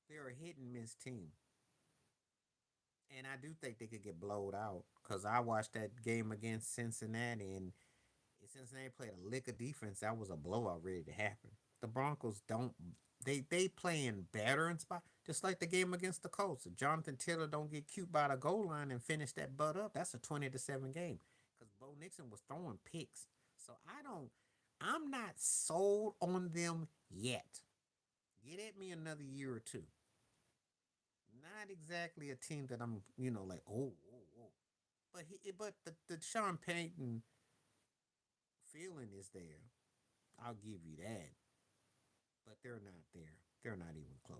They're a hit and miss team, and I do think they could get blowed out because I watched that game against Cincinnati, and Cincinnati played a lick of defense. That was a blowout ready to happen. The Broncos don't. They playing better in spot, just like the game against the Colts. If Jonathan Taylor don't get cute by the goal line and finish that butt up, that's a 20-7 game. Because Bo Nixon was throwing picks. So I don't. I'm not sold on them yet. Get at me another year or two. Not exactly a team that I'm, like oh. But the Sean Payton feeling is there. I'll give you that. But they're not there. They're not even close.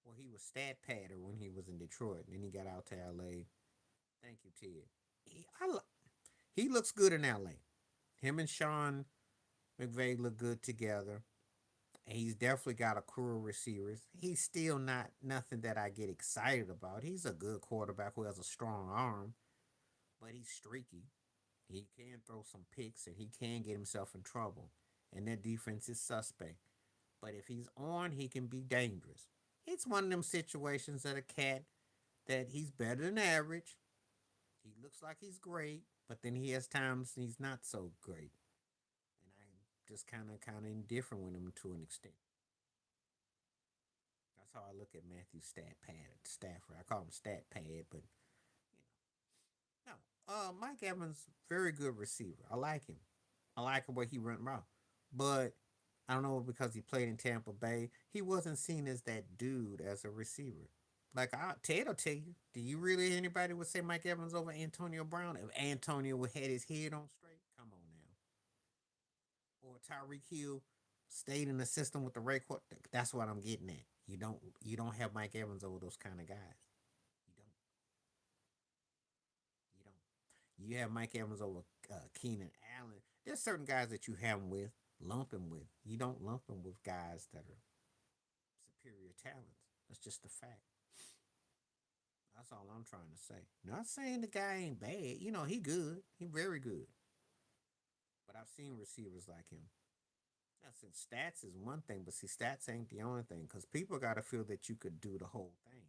Well, he was stat padder when he was in Detroit. Then he got out to LA. Thank you, Ted. He looks good in LA. Him and Sean McVay look good together. He's definitely got a crew of receivers. He's still not nothing that I get excited about. He's a good quarterback who has a strong arm, but he's streaky. He can throw some picks and he can get himself in trouble. And their defense is suspect. But if he's on, he can be dangerous. It's one of them situations that a cat that he's better than average. He looks like he's great, but then he has times he's not so great. And I just kind of indifferent with him to an extent. That's how I look at Matthew Stat Pad Stafford. I call him Stat Pad, but no. Mike Evans, very good receiver. I like him. I like the way he run around. But I don't know because he played in Tampa Bay, he wasn't seen as that dude as a receiver. Like Ted will tell you, do you really anybody would say Mike Evans over Antonio Brown if Antonio would had his head on straight? Come on now. Or Tyreek Hill stayed in the system with the right court. That's what I'm getting at. You don't have Mike Evans over those kind of guys. You don't. You don't. You have Mike Evans over Keenan Allen. There's certain guys that you have him with, lump him with. You don't lump him with guys that are superior talents. That's just a fact. That's all I'm trying to say. Not saying the guy ain't bad. He good. He very good. But I've seen receivers like him. I said stats is one thing, but see, stats ain't the only thing. Because people got to feel that you could do the whole thing.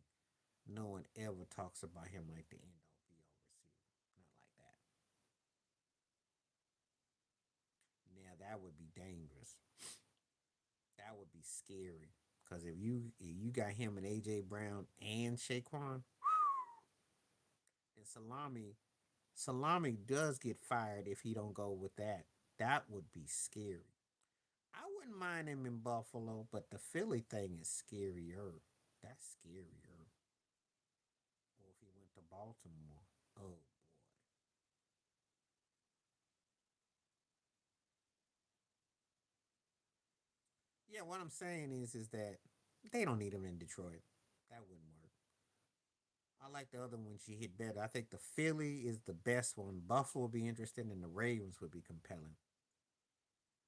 No one ever talks about him like the end all be all receiver. Not like that. Now that would be dangerous. That would be scary. Because if you got him and AJ Brown and Saquon, and Salami does get fired if he don't go with that. That would be scary. I wouldn't mind him in Buffalo, but the Philly thing is scarier. That's scarier. Or if he went to Baltimore. Oh boy. Yeah, what I'm saying is that they don't need him in Detroit. That wouldn't work. I like the other one she hit better. I think the Philly is the best one. Buffalo would be interesting, and the Ravens would be compelling.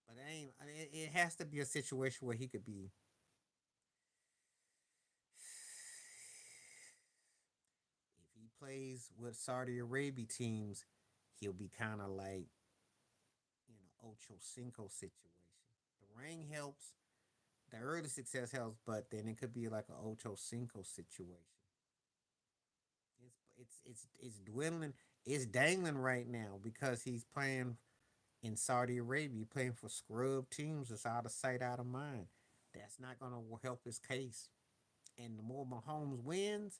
But it ain't. It has to be a situation where he could be. If he plays with Saudi Arabia teams, he'll be kind of like Ocho Cinco situation. The ring helps, the early success helps, but then it could be like an Ocho Cinco situation. It's dwindling. It's dangling right now because he's playing in Saudi Arabia, playing for scrub teams that's out of sight, out of mind. That's not going to help his case. And the more Mahomes wins,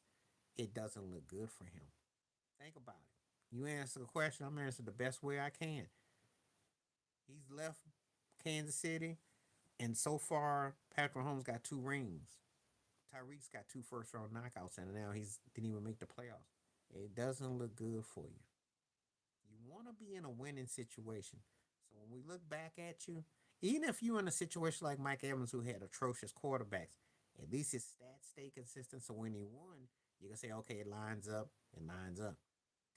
it doesn't look good for him. Think about it. You answer the question, I'm answering the best way I can. He's left Kansas City, and so far, Patrick Mahomes got two rings. Tyreek's got two first round knockouts, and now he's didn't even make the playoffs. It doesn't look good for you. You want to be in a winning situation. So when we look back at you, Even if you're in a situation like Mike Evans, who had atrocious quarterbacks, at least his stats stay consistent. So when he won, you can say, okay, it lines up. It lines up.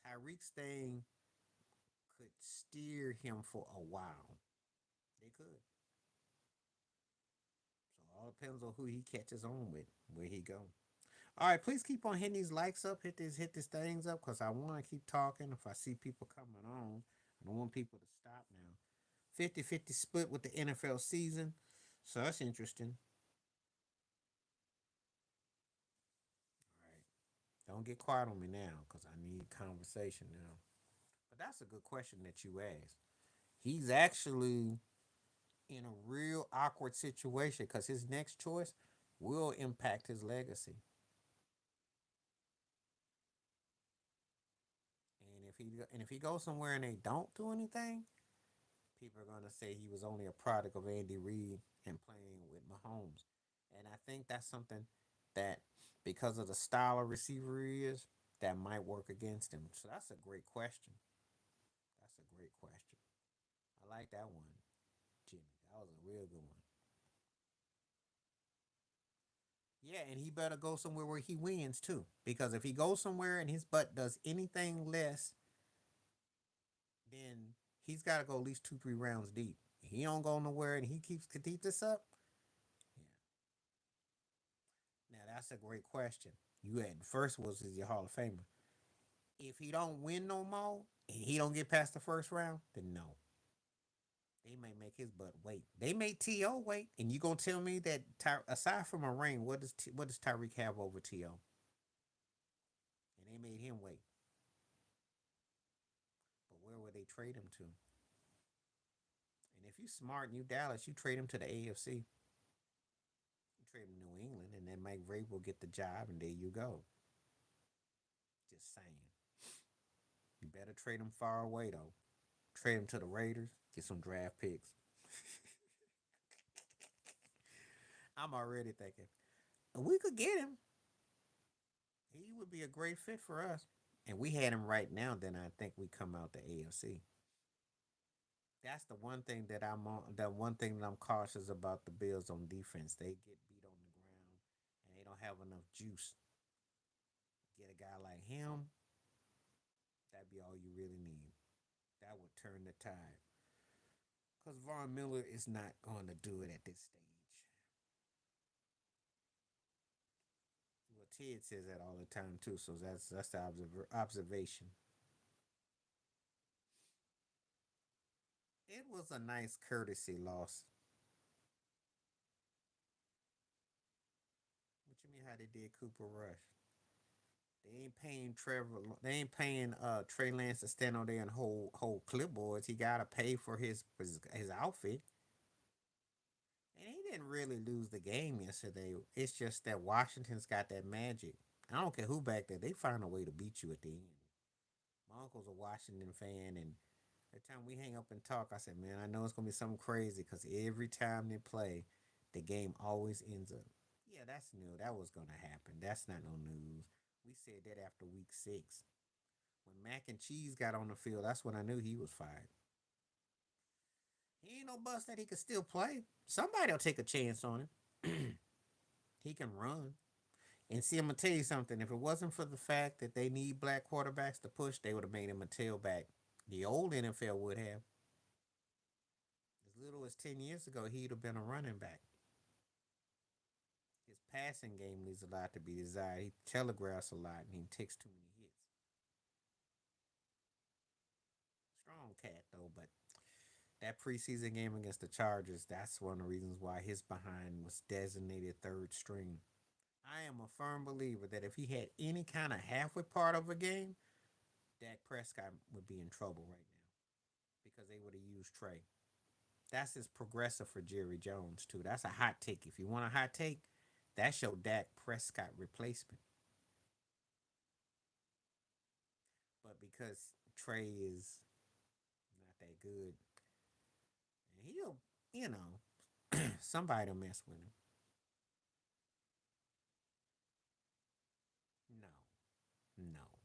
Tyreek's thing could steer him for a while. They could. So all depends on who he catches on with, where he go. All right, please keep on hitting these likes up, hit these things up, cause I want to keep talking. If I see people coming on, I don't want people to stop now. 50-50 split with the NFL season, so that's interesting. All right, don't get quiet on me now, cause I need conversation now. But that's a good question that you asked. He's actually in a real awkward situation because his next choice will impact his legacy. And if he goes somewhere and they don't do anything, people are gonna say he was only a product of Andy Reid and playing with Mahomes. And I think that's something that, because of the style of receiver he is, that might work against him. So that's a great question. That's a great question. I like that one, Jimmy. That was a real good one. Yeah, and he better go somewhere where he wins too. Because if he goes somewhere and his butt does anything less, then he's got to go at least 2, 3 rounds deep. He don't go nowhere and he keep this up. Yeah. Now that's a great question. You had first was is your Hall of Famer. If he don't win no more and he don't get past the first round, then no. They may make his butt wait. They made T.O. wait, and you gonna tell me that aside from a ring, what does Tyreek have over T.O.? And they made him wait. But where would they trade him to? And if you smart and you Dallas, you trade him to the AFC. You trade him to New England, and then Mike Vrabel will get the job, and there you go. Just saying. You better trade him far away though. Trade him to the Raiders. Get some draft picks. I'm already thinking we could get him. He would be a great fit for us. And we had him right now. Then I think we come out the AFC. That's the one thing that I'm on. The one thing that I'm cautious about the Bills on defense. They get beat on the ground, and they don't have enough juice. Get a guy like him. That'd be all you really need. That would turn the tide. Because Von Miller is not going to do it at this stage. Well, Ted says that all the time too, so that's the observation. It was a nice courtesy loss. What you mean how they did Cooper Rush? They ain't paying Trevor. They ain't paying Trey Lance to stand on there and hold clipboards. He gotta pay for his outfit. And he didn't really lose the game yesterday. It's just that Washington's got that magic. I don't care who back there. They find a way to beat you at the end. My uncle's a Washington fan, and every time we hang up and talk, I said, "Man, I know it's gonna be something crazy because every time they play, the game always ends up." Yeah, that's new. That was gonna happen. That's not no news. We said that after week 6. When Mac and Cheese got on the field, that's when I knew he was fired. He ain't no bust that he could still play. Somebody'll take a chance on him. He can run. And see, I'm gonna tell you something. If it wasn't for the fact that they need black quarterbacks to push, they would have made him a tailback. The old NFL would have. As little as 10 years ago, he'd have been a running back. His passing game leaves a lot to be desired. He telegraphs a lot and he takes too many hits. Strong cat though, but that preseason game against the Chargers, that's one of the reasons why his behind was designated third string. I am a firm believer that if he had any kind of halfway part of a game, Dak Prescott would be in trouble right now because they would have used Trey. That's his progressive for Jerry Jones too. That's a hot take. If you want a hot take, that's your Dak Prescott replacement. But because Trey is not that good, and he'll, you know, somebody'll mess with him. No, no,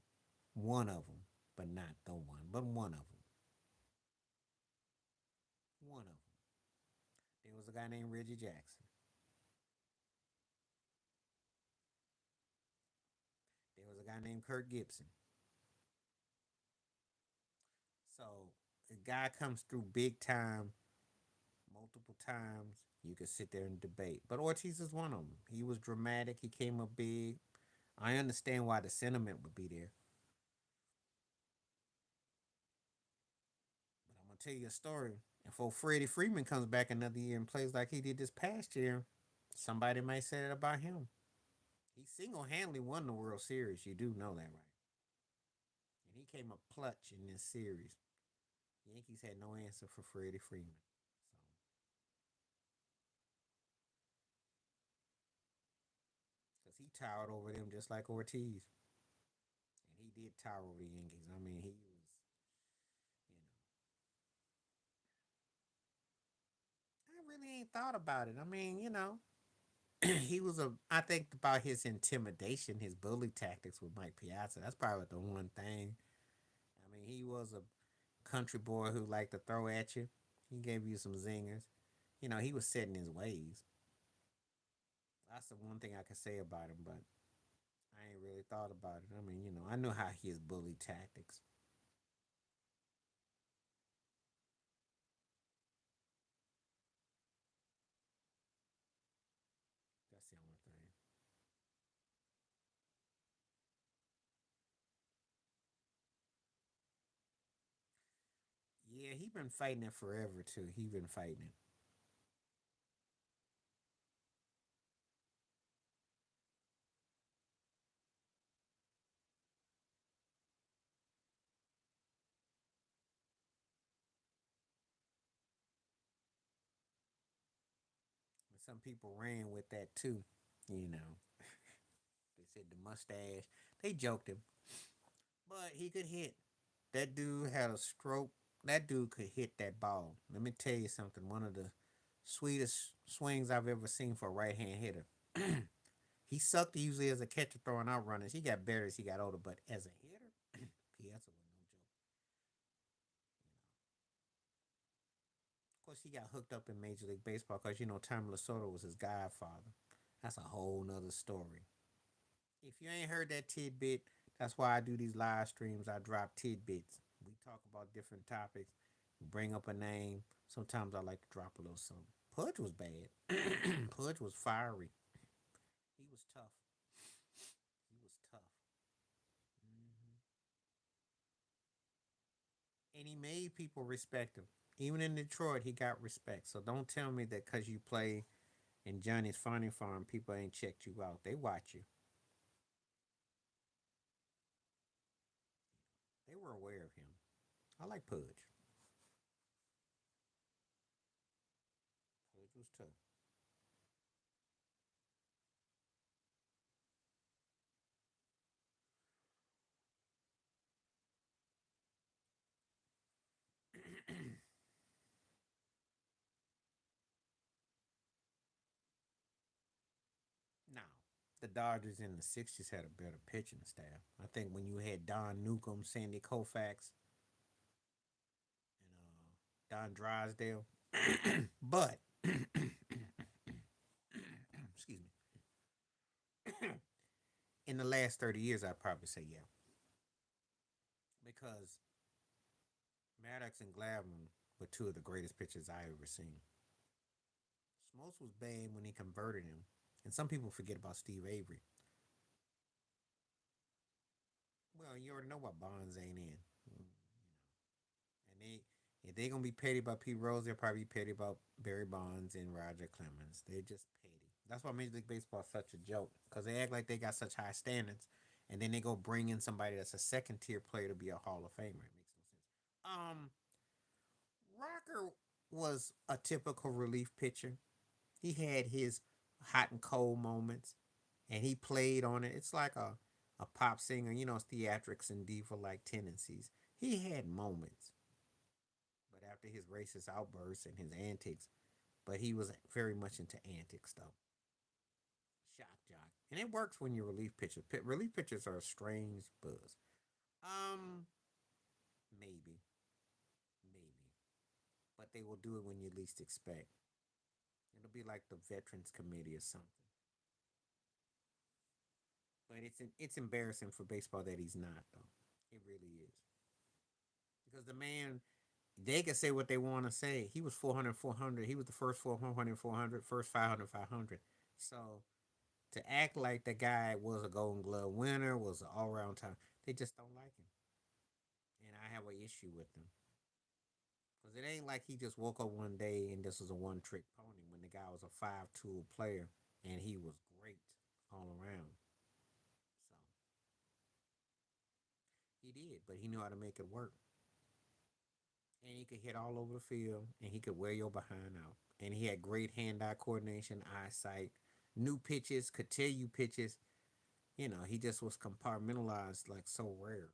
one of them, but not the one, but one of them, one of them. was a guy named Reggie Jackson. There was a guy named Kurt Gibson. So a guy comes through big time multiple times. You could sit there and debate. But Ortiz is one of them. He was dramatic. He came up big. I understand why the sentiment would be there. But I'm gonna tell you a story. If Freddie Freeman comes back another year and plays like he did this past year, somebody might say that about him. He single handedly won the World Series. You do know that, right? And he came up clutch in this series. Yankees had no answer for Freddie Freeman. Because he towered over them just like Ortiz. And he did tower over the Yankees. I mean, he was, I really ain't thought about it. I mean, he was I think about his intimidation, his bully tactics with Mike Piazza. That's probably the one thing. I mean, he was a country boy who liked to throw at you. He gave you some zingers. He was setting his ways. That's the one thing I can say about him, but I ain't really thought about it. I mean, I knew how his bully tactics. That's the only thing. Yeah, he been fighting it forever too. He been fighting it. And some people ran with that too. You know, they said the mustache. They joked him, but he could hit. That dude had a stroke. That dude could hit that ball. Let me tell you something. One of the sweetest swings I've ever seen for a right hand hitter. He sucked usually as a catcher throwing out runners. He got better as he got older, but as a hitter, Piazza was no joke. Of course, he got hooked up in Major League Baseball because Tom Lasorda was his godfather. That's a whole nother story. If you ain't heard that tidbit, that's why I do these live streams. I drop tidbits. We talk about different topics, bring up a name. Sometimes I like to drop a little something. Pudge was bad. Pudge was fiery. He was tough. He was tough. Mhm. And he made people respect him. Even in Detroit, he got respect. So don't tell me that because you play in Johnny's Funny Farm, people ain't checked you out. They watch you. They were aware of him. I like Pudge. Pudge was tough. Now, the Dodgers in the 60s had a better pitching staff. I think when you had Don Newcomb, Sandy Koufax, and Don Drysdale. But, excuse me, in the last 30 years, I'd probably say yeah. Because Maddox and Glavine were two of the greatest pitchers I ever seen. Smoltz was bad when he converted him. And some people forget about Steve Avery. Well, you already know what Bonds ain't in. And if they gonna be petty about Pete Rose, they'll probably be petty about Barry Bonds and Roger Clemens. They're just petty. That's why Major League Baseball is such a joke because they act like they got such high standards, and then they go bring in somebody that's a second tier player to be a Hall of Famer. It makes no sense. Rocker was a typical relief pitcher. He had his hot and cold moments, and he played on it. It's like a pop singer, theatrics and diva like tendencies. He had moments, but after his racist outbursts and his antics, but he was very much into antics though. Shock jock, and it works when you're relief pitcher. Relief pitchers are a strange buzz. Um, maybe, maybe, but they will do it when you least expect. be like the Veterans Committee or something. But it's embarrassing for baseball that he's not though. It really is because the man they can say what they want to say. He was 400, 400. He was the first 400, 400, first 500, 500. So to act like the guy was a Golden Glove winner, was an all around time, they just don't like him. And I have an issue with him. Because it ain't like he just woke up one day and this was a one trick pony when the guy was a five tool player and he was great all around. So he did, but he knew how to make it work. And he could hit all over the field and he could wear your behind out. And he had great hand eye coordination, eyesight, new pitches, could tell you pitches. You know, he just was compartmentalized like so rare.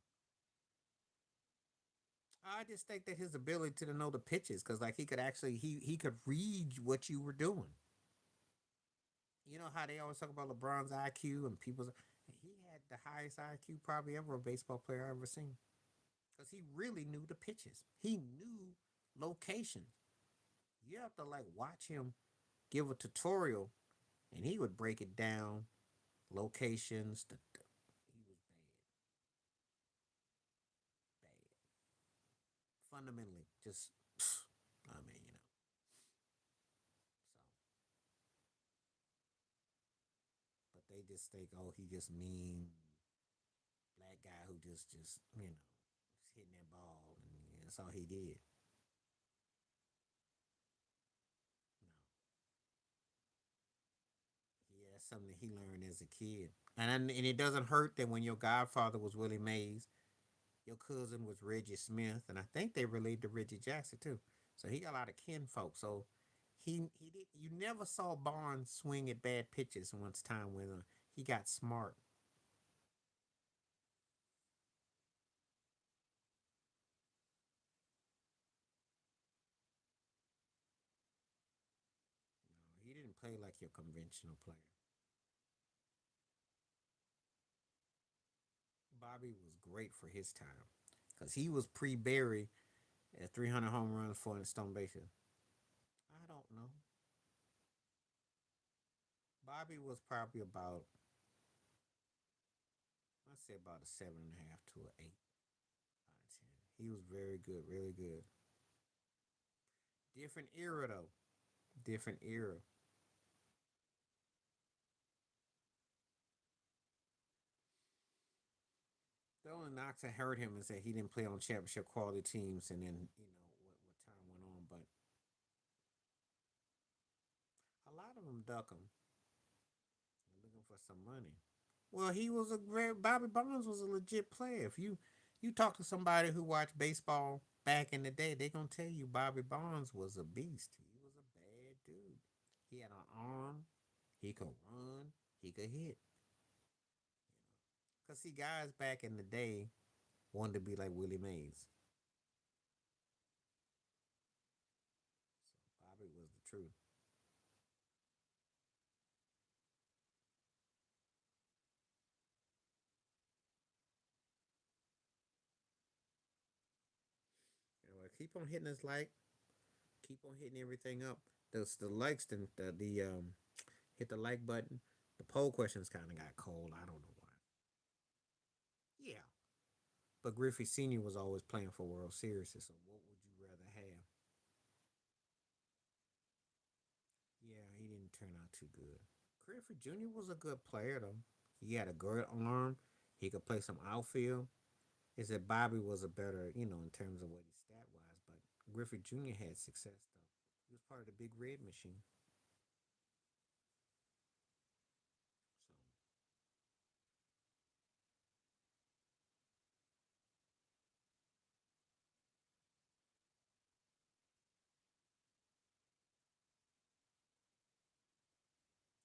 I just think that his ability to know the pitches, because like he could actually he could read what you were doing. You know how they always talk about LeBron's IQ and people's. He had the highest IQ probably ever a baseball player I ever seen because he really knew the pitches. He knew locations. You have to like watch him give a tutorial, and he would break it down, locations. He was bad. Fundamentally, just I mean, you know. So, but they just think, oh, he just mean black guy who just hitting that ball, and that's all he did. No, yeah, that's something that he learned as a kid, and it doesn't hurt that when your godfather was Willie Mays, your cousin was Reggie Smith, and I think they related to Reggie Jackson too. So he got a lot of kinfolk. So he did. You never saw Barnes swing at bad pitches once time went on. He got smart. No, he didn't play like your conventional player. Bobby was great for his time because he was pre-Barry at 300 home runs, 400 stone bases. I don't know. Bobby was probably about, I'd say about a 7.5 to an 8 out of 10. He was very good, really good. Different era though. Different era. The only knocks that hurt him is that he didn't play on championship quality teams, and then what time went on. But a lot of them duck him, looking for some money. Well, he was a great. Bobby Bonds was a legit player. If you talk to somebody who watched baseball back in the day, they gonna tell you Bobby Bonds was a beast. He was a bad dude. He had an arm. He could run. He could hit. Cause see, guys back in the day wanted to be like Willie Mays. So Bobby was the truth. You know, keep on hitting us like, keep on hitting everything up. The likes, the hit the like button. The poll questions kind of got cold. I don't know why. Yeah, but Griffey Senior was always playing for World Series. So what would you rather have? Yeah, he didn't turn out too good. Griffey Jr. was a good player though. He had a good arm. He could play some outfield. Is that Bobby was a better, in terms of what he stat wise, but Griffey Jr. had success though. He was part of the Big Red Machine.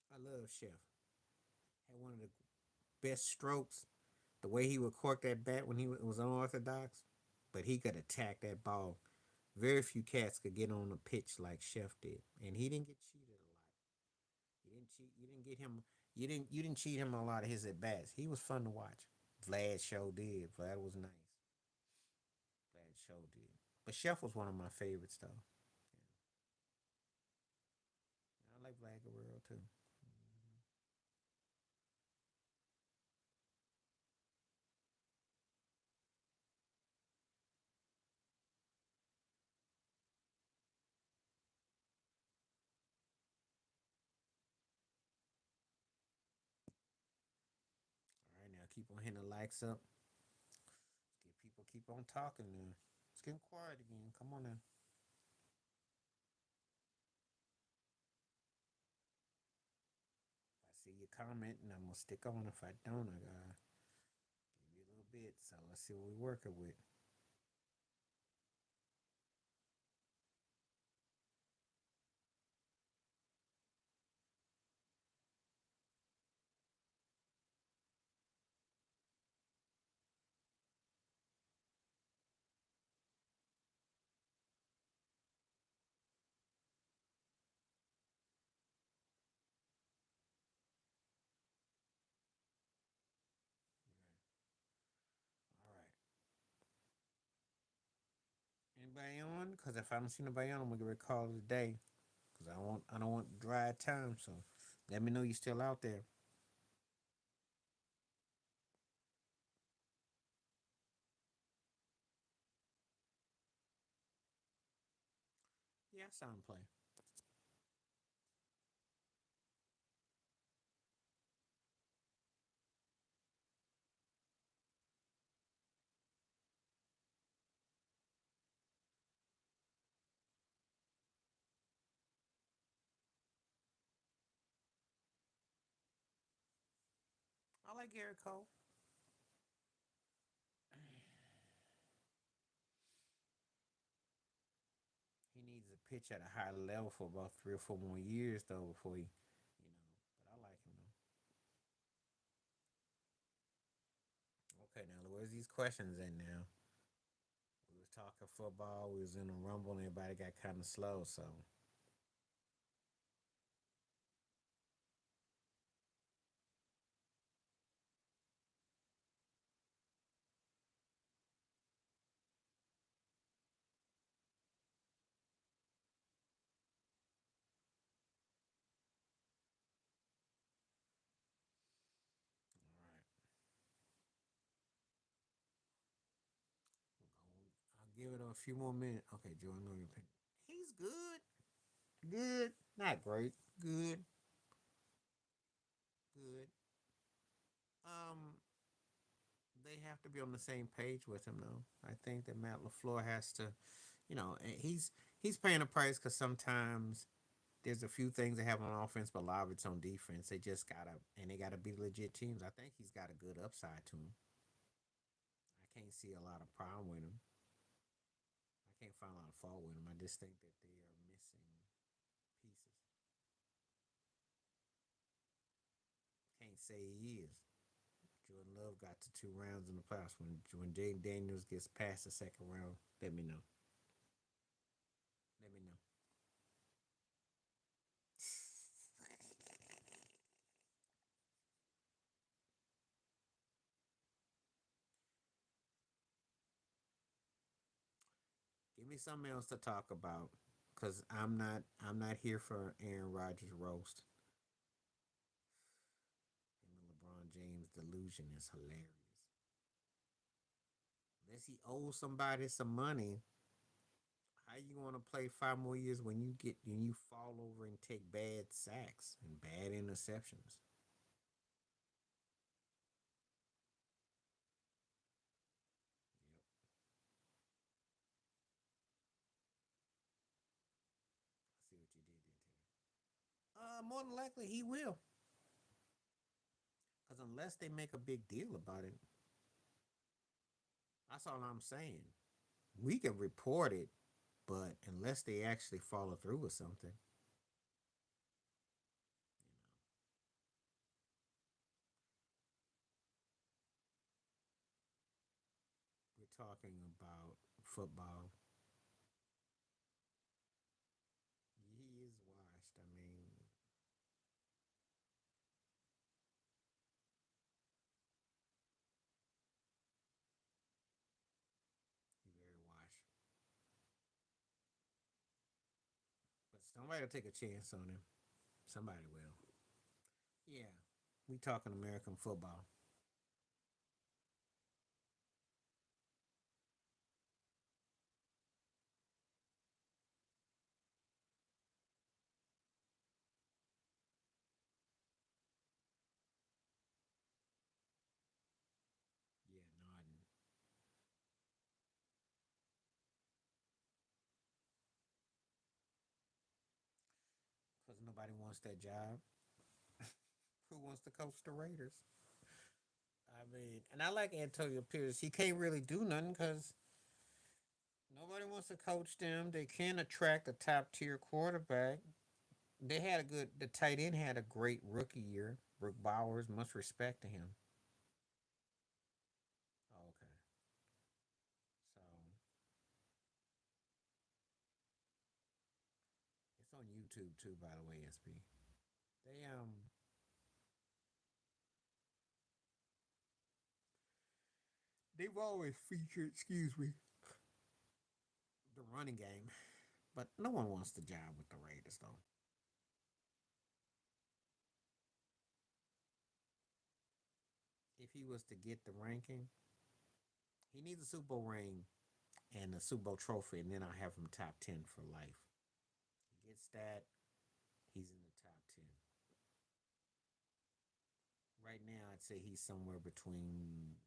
So I love Chef. Had one of the best strokes. The way he would cork that bat when he was unorthodox, but he could attack that ball. Very few cats could get on the pitch like Chef did, and he didn't get cheated a lot. You didn't cheat. You didn't get him. You didn't cheat him a lot of his at bats. He was fun to watch. Vlad show did. Vlad was nice. Vlad show did. But Chef was one of my favorites though. Yeah. I like flag of world too. All right, now keep on hitting the likes up. Get people keep on talking now. It's getting quiet again. Come on now. If I see you commenting, I'm gonna stick on. If I don't, I gotta give you a little bit. So let's see what we're working with. All right. Anybody on? Because if I don't see nobody on, I'm gonna give it a call today. Because I don't want dry time. So let me know you still out there. Yeah, I saw him play. I like Garrett Cole. He needs to pitch at a high level for about 3 or 4 more years though before he. But I like him though. Okay, now where's these questions at now? We was talking football. We was in a rumble, and everybody got kind of slow. So all right, I'll give it a few more minutes. Okay, Joe, I know your opinion. He's good. Good. Not great. Good. Good. Um, they have to be on the same page with him though. I think that Matt LaFleur has to, he's paying a price because sometimes there's a few things they have on offense, but a lot of it's on defense. They gotta be legit teams. I think he's got a good upside to him. I can't see a lot of problem with him. I can't find a lot of fault with him. I just think that they are missing pieces. Can't say he is. Jordan Love got to 2 rounds in the playoffs. When Jaden Daniels gets past the second round, let me know. Let me know. Give me something else to talk about, cause I'm not here for Aaron Rodgers roast. And the LeBron James delusion is hilarious. Unless he owes somebody some money, how you want to play 5 more years when you fall over and take bad sacks and bad interceptions? Yep. I see what you did there, Terry. More than likely he will, because unless they make a big deal about it, that's all I'm saying. We can report it, but unless they actually follow through with something, we're talking about football. He is washed. I mean, he's very washed. But somebody will take a chance on him. Somebody will. Yeah. We talking American football. Yeah, nodding. Because nobody wants that job. Who wants to coach the Raiders? I mean, and I like Antonio Pierce. He can't really do nothing because nobody wants to coach them. They can't attract a top tier quarterback. They had a good. The tight end had a great rookie year. Brooke Bowers, much respect to him. Oh, okay, so it's on YouTube too, by the way, SB. They've always featured, excuse me, the running game, but no one wants the job with the Raiders though. If he was to get the ranking, he needs a Super Bowl ring and a Super Bowl trophy, and then I'll have him top 10 for life. He gets that, he's in the top 10. Right now, I'd say he's somewhere between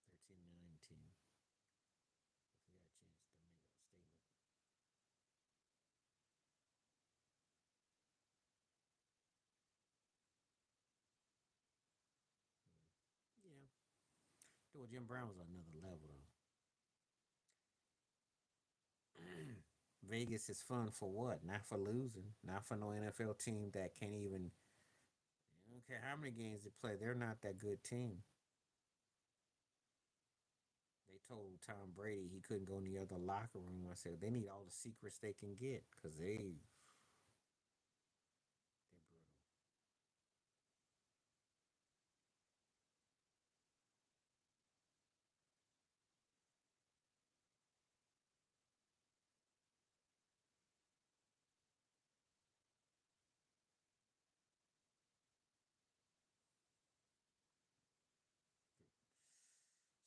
13 and 19. If we got a chance to make a statement. Yeah. Well, Jim Brown was on another level, though. Vegas is fun for what? Not for losing. Not for no NFL team that can't even. I don't care how many games they play. They're not that good team. They told Tom Brady he couldn't go in the other locker room. I said they need all the secrets they can get because they're brutal.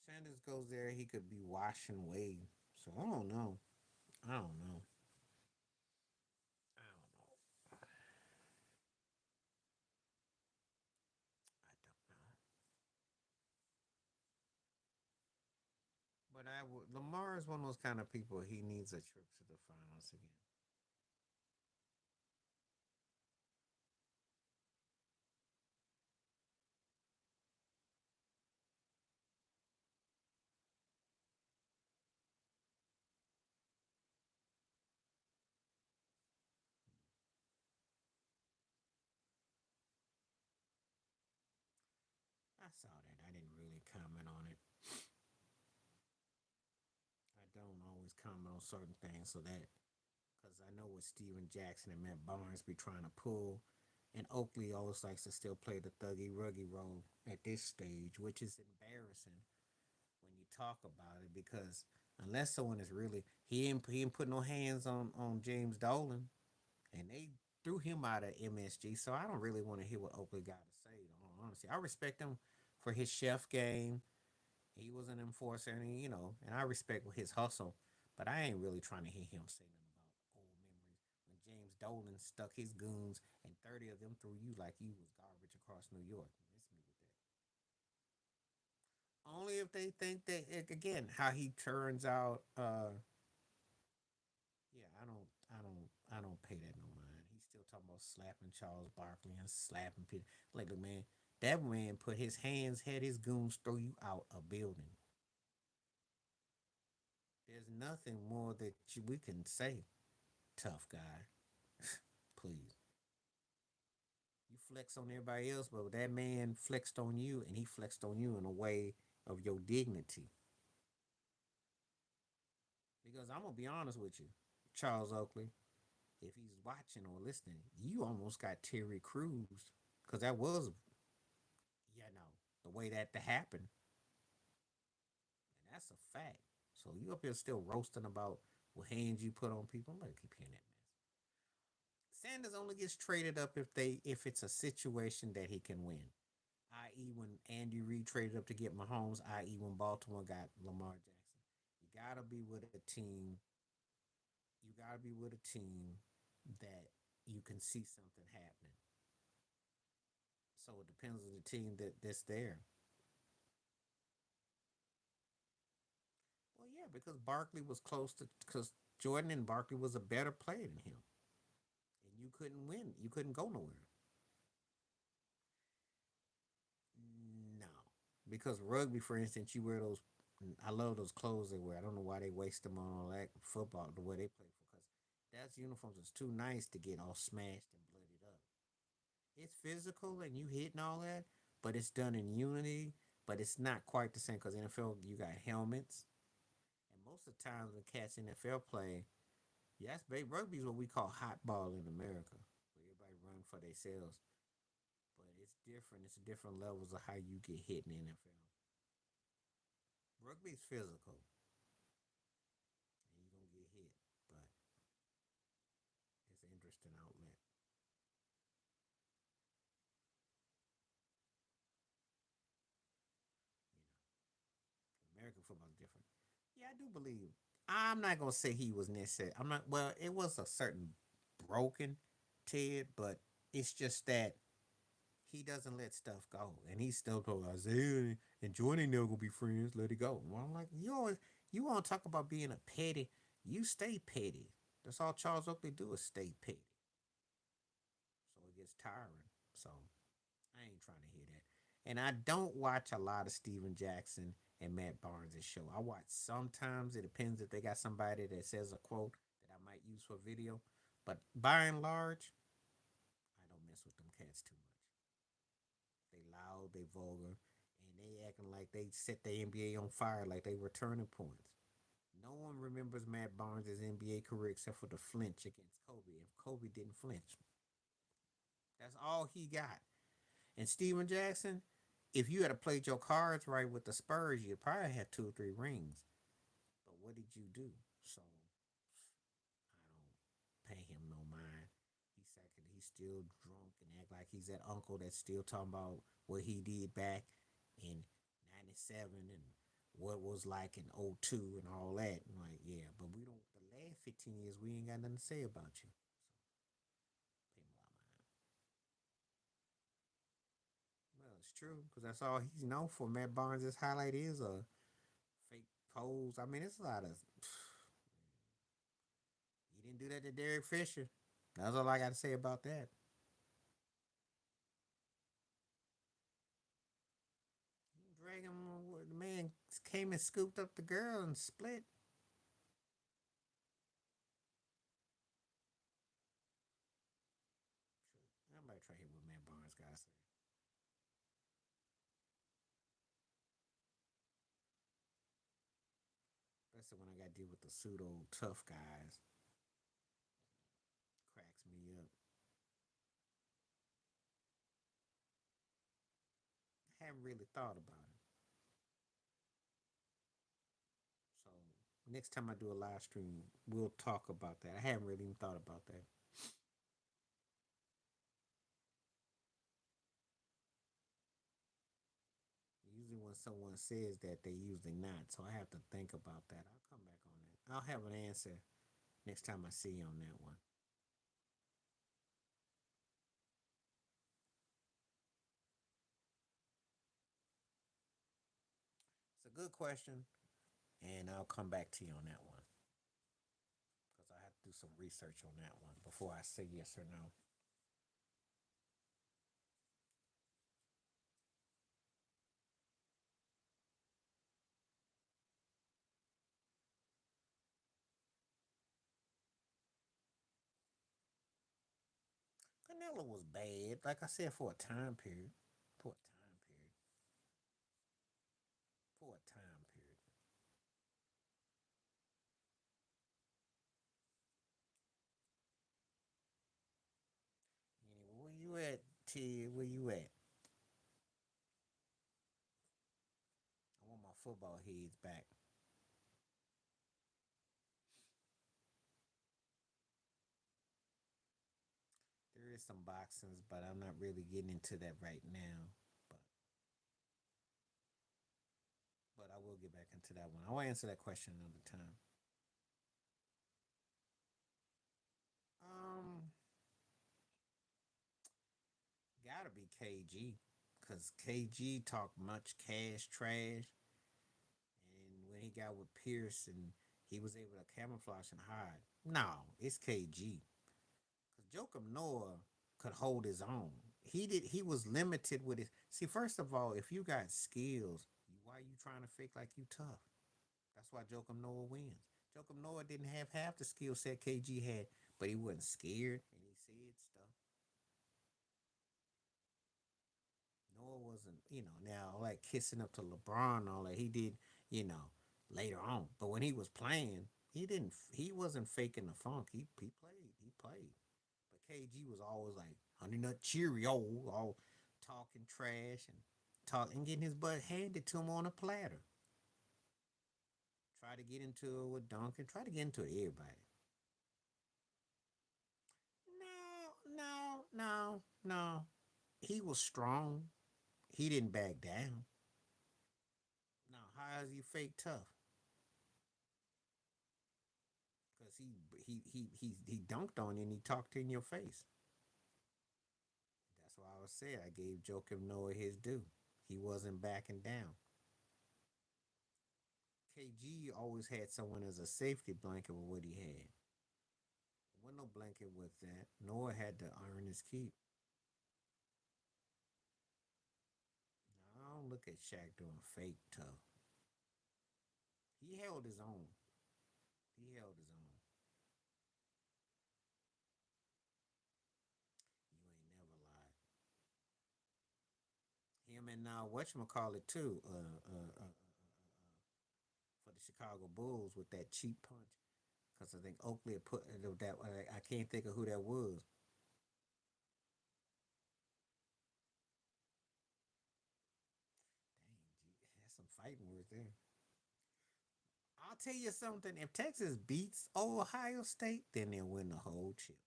Sanders goes there, he could be washing Wade. So I don't know. I don't know. I don't know. I don't know. But I would. Lamar is one of those kind of people. He needs a trip to the finals again. I saw that. I didn't really comment on it. I don't always comment on certain things, so that because I know what Steven Jackson and Matt Barnes be trying to pull, and Oakley always likes to still play the thuggy ruggy role at this stage, which is embarrassing when you talk about it because unless someone is really he ain't put no hands on James Dolan, and they threw him out of MSG, so I don't really want to hear what Oakley got to say. Honestly, I respect him for his chef game. He was an enforcer, and and I respect his hustle, but I ain't really trying to hear him say nothing about old memories when James Dolan stuck his goons and 30 of them threw you like you was garbage across New York. Miss me with that. Only if they think that again how he turns out. Yeah, I don't pay that no mind. He's still talking about slapping Charles Barkley and slapping people. Like, look, man, that man put his hands, had his goons throw you out a building. There's nothing more that we can say, tough guy. Please. You flex on everybody else, but that man flexed on you, and he flexed on you in a way of your dignity. Because I'm gonna be honest with you, Charles Oakley, if he's watching or listening, you almost got Terry Crews, because that was, the way that happened, and that's a fact. So you up here still roasting about what hands you put on people. I'm gonna keep hearing that mess. Sanders only gets traded up if it's a situation that he can win. I.e., when Andy Reid traded up to get Mahomes, i.e., when Baltimore got Lamar Jackson. You gotta be with a team. You gotta be with a team that you can see something happening. So it depends on the team that's there. Well, yeah, because Barkley was close to because Jordan and Barkley was a better player than him, and you couldn't win. You couldn't go nowhere. No, because rugby, for instance, you wear those. I love those clothes they wear. I don't know why they waste them on all that football the way they play for. Because that's uniforms is too nice to get all smashed and bloodied up. It's physical and you hitting all that, but it's done in unity. But it's not quite the same because NFL you got helmets, and most of the times when cats NFL play, yes, rugby is what we call hot ball in America, where everybody run for themselves. But it's different. It's different levels of how you get hit in the NFL. Rugby is physical, and you're gonna get hit, but it's an interesting outlet. American football is different. Yeah, I do believe. I'm not gonna say he was necessary. I'm not. Well, it was a certain broken Ted, but it's just that he doesn't let stuff go, and he still told Isaiah and Jordan they're gonna be friends. Let it go. Well, I'm like, you want to talk about being a petty? You stay petty. That's all Charles Oakley do is stay petty. So it gets tiring. So I ain't trying to hear that. And I don't watch a lot of Steven Jackson and Matt Barnes' show. I watch sometimes. It depends if they got somebody that says a quote that I might use for video. But by and large, I don't mess with them cats too much. They loud, they vulgar, and they acting like they set the NBA on fire like they were turning points. No one remembers Matt Barnes' NBA career except for the flinch against Kobe. If Kobe didn't flinch, that's all he got. And Steven Jackson, if you had played your cards right with the Spurs, you'd probably have 2 or 3 rings. But what did you do? So I don't pay him no mind. He's still drunk and act like he's that uncle that's still talking about what he did back in '97 and what was like in '02 and all that. I'm like, yeah, but we don't. The last 15 years, we ain't got nothing to say about you. So pay him a lot of mind. Well, it's true because that's all he's known for. Matt Barnes' highlight is a fake pose. I mean, it's a lot of. He didn't do that to Derek Fisher. That's all I got to say about that. Drag him. The man came and scooped up the girl and split. I might try to hear what Matt Barnes got to say. Especially when I got to deal with the pseudo tough guys. Cracks me up. I haven't really thought about it. So next time I do a live stream, we'll talk about that. I haven't really even thought about that. Usually when someone says that, they usually not. So I have to think about that. I'll come back on that. I'll have an answer next time I see you on that one. It's a good question, and I'll come back to you on that one because I have to do some research on that one before I say yes or no. Canelo was bad, like I said, for a time period. For a time period. For a time period. Anyway, where you at, Ted? Where you at? I want my football heads back. started some boxings, but I'm not really getting into that right now. But but I will get back into that one. I will answer that question another time. Um, Gotta be KG, cause KG talked much cash trash, and when he got with Pierce and he was able to camouflage and hide. No, it's KG. Cause Joakim Noah could hold his own. He did. He was limited with his. See, first of all, if you got skills, why are you trying to fake like you tough? That's why Joakim Noah wins. Joakim Noah didn't have half the skill set KG had, but he wasn't scared and he said stuff. Noah wasn't, now like kissing up to LeBron and all that. He did, you know, later on. But when he was playing, he wasn't faking the funk. He played. But KG was always like honey nut Cheerio, all talking trash and getting his butt handed to him on a platter. Try to get into it with Duncan. Try to get into it with everybody. No. He was strong. He didn't back down. No, how is he fake tough? Because he dunked on you and he talked in your face. That's why I was saying I gave Joakim Noah his due. He wasn't backing down. KG always had someone as a safety blanket with what he had. There wasn't no blanket with that. Noah had to earn his keep. Now, I don't look at Shaq doing fake tough. He held his own. He held his own. You ain't never lied. Him and whatchamacallit too. For the Chicago Bulls with that cheap punch. Because I think Oakley had put that. I can't think of who that was. Dang, that's some fighting words there. I'll tell you something. If Texas beats Ohio State, then they'll win the whole chip.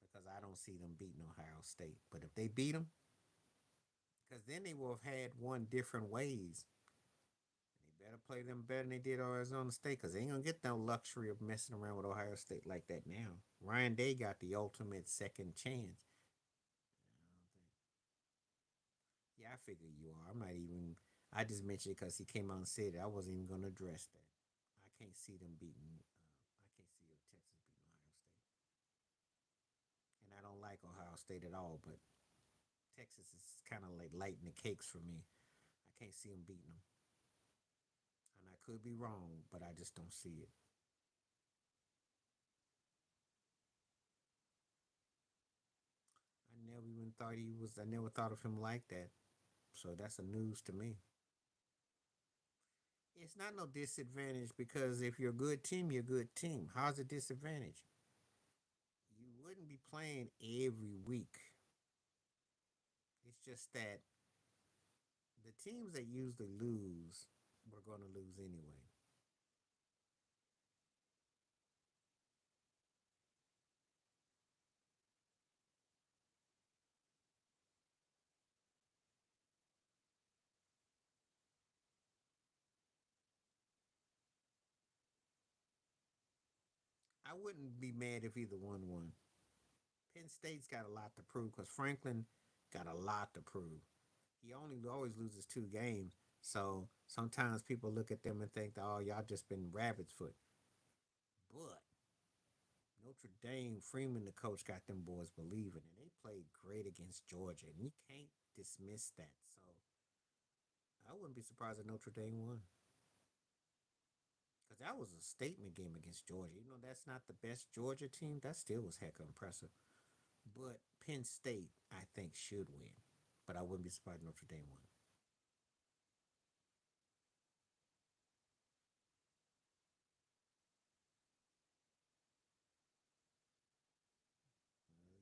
Because I don't see them beating Ohio State. But if they beat them, because then they will have had one different ways. They better play them better than they did Arizona State because they ain't going to get no luxury of messing around with Ohio State like that now. Ryan Day got the ultimate second chance. Yeah, I figure you are. I'm not even. I just mentioned it because he came out and said it. I wasn't even going to address that. I can't see them beating. I can't see Texas beating Ohio State, and I don't like Ohio State at all. But Texas is kind of like lighting the cakes for me. I can't see them beating them, and I could be wrong, but I just don't see it. I never even thought he was. I never thought of him like that. So that's a news to me. It's not no disadvantage because if you're a good team, you're a good team. How's a disadvantage? You wouldn't be playing every week. It's just that the teams that usually lose were going to lose anyway. I wouldn't be mad if either one won. Penn State's got a lot to prove because Franklin got a lot to prove. He only always loses 2 games. So sometimes people look at them and think, oh, y'all just been rabbit's foot. But Notre Dame, Freeman, the coach, got them boys believing, and they played great against Georgia, and you can't dismiss that. So I wouldn't be surprised if Notre Dame won because that was a statement game against Georgia. Even though that's not the best Georgia team, that still was heck of impressive. But Penn State, I think, should win, but I wouldn't be surprised if Notre Dame won.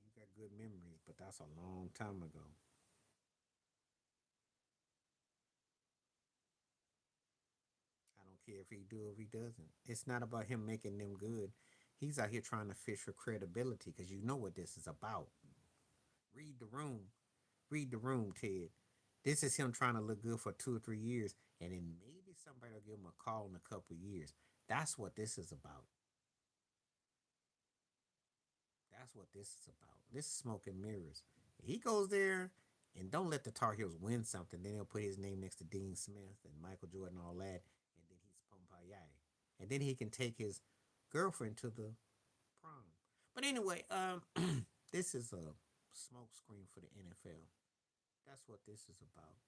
You got good memories, but that's a long time ago. I don't care if he do or if he doesn't. It's not about him making them good. He's out here trying to fish for credibility because you know what this is about. Read the room. Read the room, Ted. This is him trying to look good for 2 or 3 years, and then maybe somebody will give him a call in a couple of years. That's what this is about. That's what this is about. This is smoke and mirrors. He goes there and don't let the Tar Heels win something. Then he'll put his name next to Dean Smith and Michael Jordan and all that, and then he's Pompeye. And then he can take his girlfriend to the prom. But anyway, this is a smoke screen for the NFL. That's what this is about.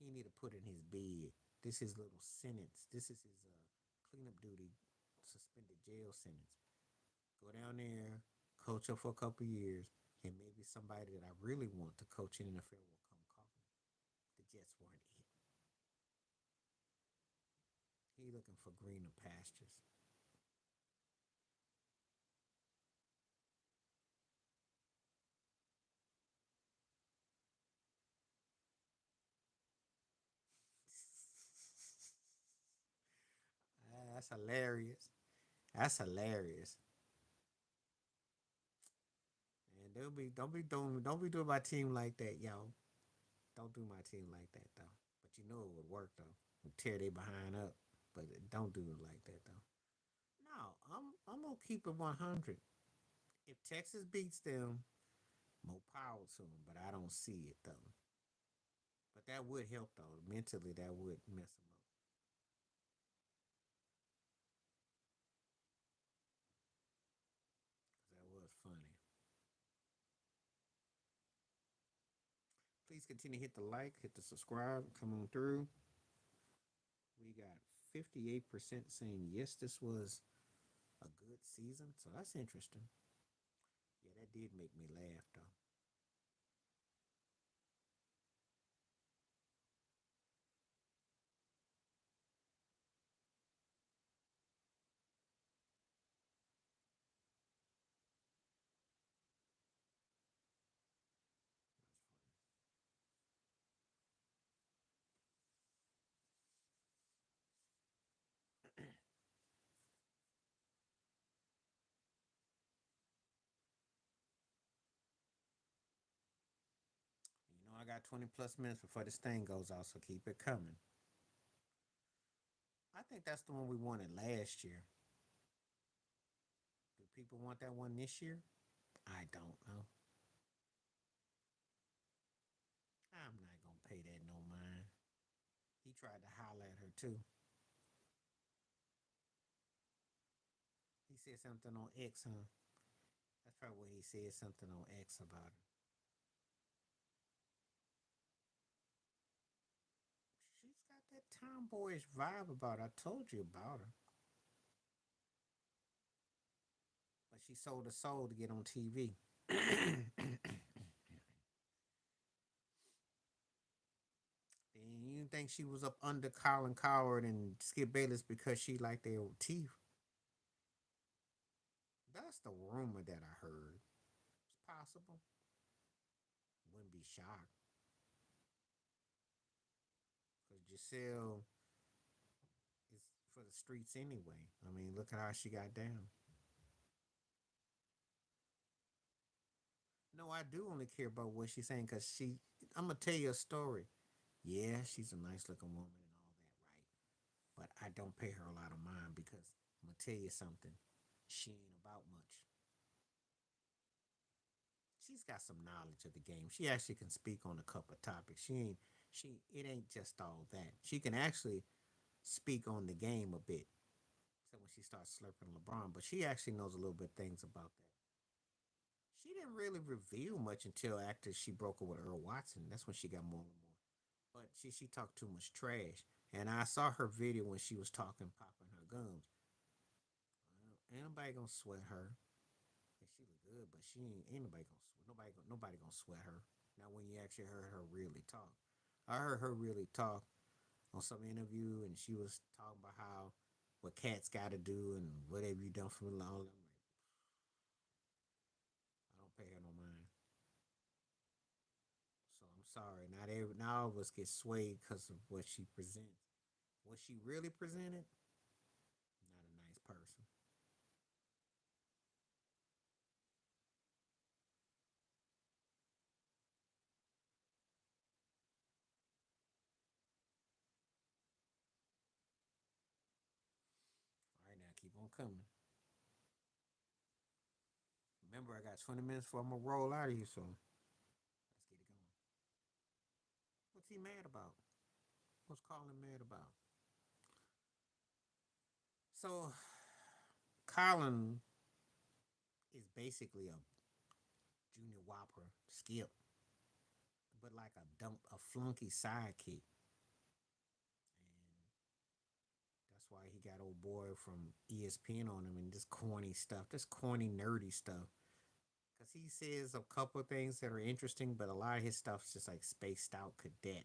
He need to put in his bed. This is his little sentence. This is his cleanup duty, suspended jail sentence. Go down there, coach up for a couple years, and maybe somebody that I really want to coach in the NFL will come call me. The Jets weren't it. He looking for greener pastures. That's hilarious. That's hilarious. And don't be doing my team like that, yo. Don't do my team like that though. But you know it would work though. Tear they behind up. But don't do it like that though. No, I'm gonna keep it 100. If Texas beats them, more power to them. But I don't see it though. But that would help though. Mentally, that would mess them up. Cause that was funny. Please continue to hit the like, hit the subscribe, come on through. We got 58% saying yes, this was a good season. So that's interesting. Yeah, that did make me laugh though. You know, I got 20 plus minutes before this thing goes off, so keep it coming. I think that's the one we wanted last year. Do people want that one this year? I don't know. I'm not gonna pay that no mind. He tried to holler at her too. He said something on X, huh? That's probably what he said something on X about her. She's got that tomboyish vibe about her. I told you about her. But she sold her soul to get on TV. And you think she was up under Colin Coward and Skip Bayless because she liked their teeth? That's the rumor that I heard. It's possible. Wouldn't be shocked. Because Giselle is for the streets anyway. I mean, look at how she got down. No, I do only care about what she's saying because she. I'm gonna tell you a story. Yeah, she's a nice looking woman and all that, right? But I don't pay her a lot of mind because I'm gonna tell you something. She ain't about much. She's got some knowledge of the game. She actually can speak on a couple of topics. She ain't. She. It ain't just all that. She can actually speak on the game a bit. So when she starts slurping LeBron, but she actually knows a little bit things about that. She didn't really reveal much until after she broke up with Earl Watson. That's when she got more and more. But she talked too much trash. And I saw her video when she was talking, popping her gums. Ain't nobody gonna sweat her. And she look good, but she ain't nobody gonna sweat. Nobody gonna sweat her. Not when you actually heard her really talk. I heard her really talk on some interview, and she was talking about how what cats got to do and what have you done for me. All I'm like, I don't pay her no mind. So I'm sorry. Not all of us get swayed because of what she presents. what she really presented, not a nice person. All right, now keep on coming. Remember, I got 20 minutes before I'm gonna roll out of here, so let's get it going. What's he mad about? What's Colin mad about? So, Colin is basically a junior whopper skip, but like a flunky sidekick, and that's why he got old boy from ESPN on him and this corny stuff, this corny nerdy stuff. Cause he says a couple of things that are interesting, but a lot of his stuff's just like spaced out cadet.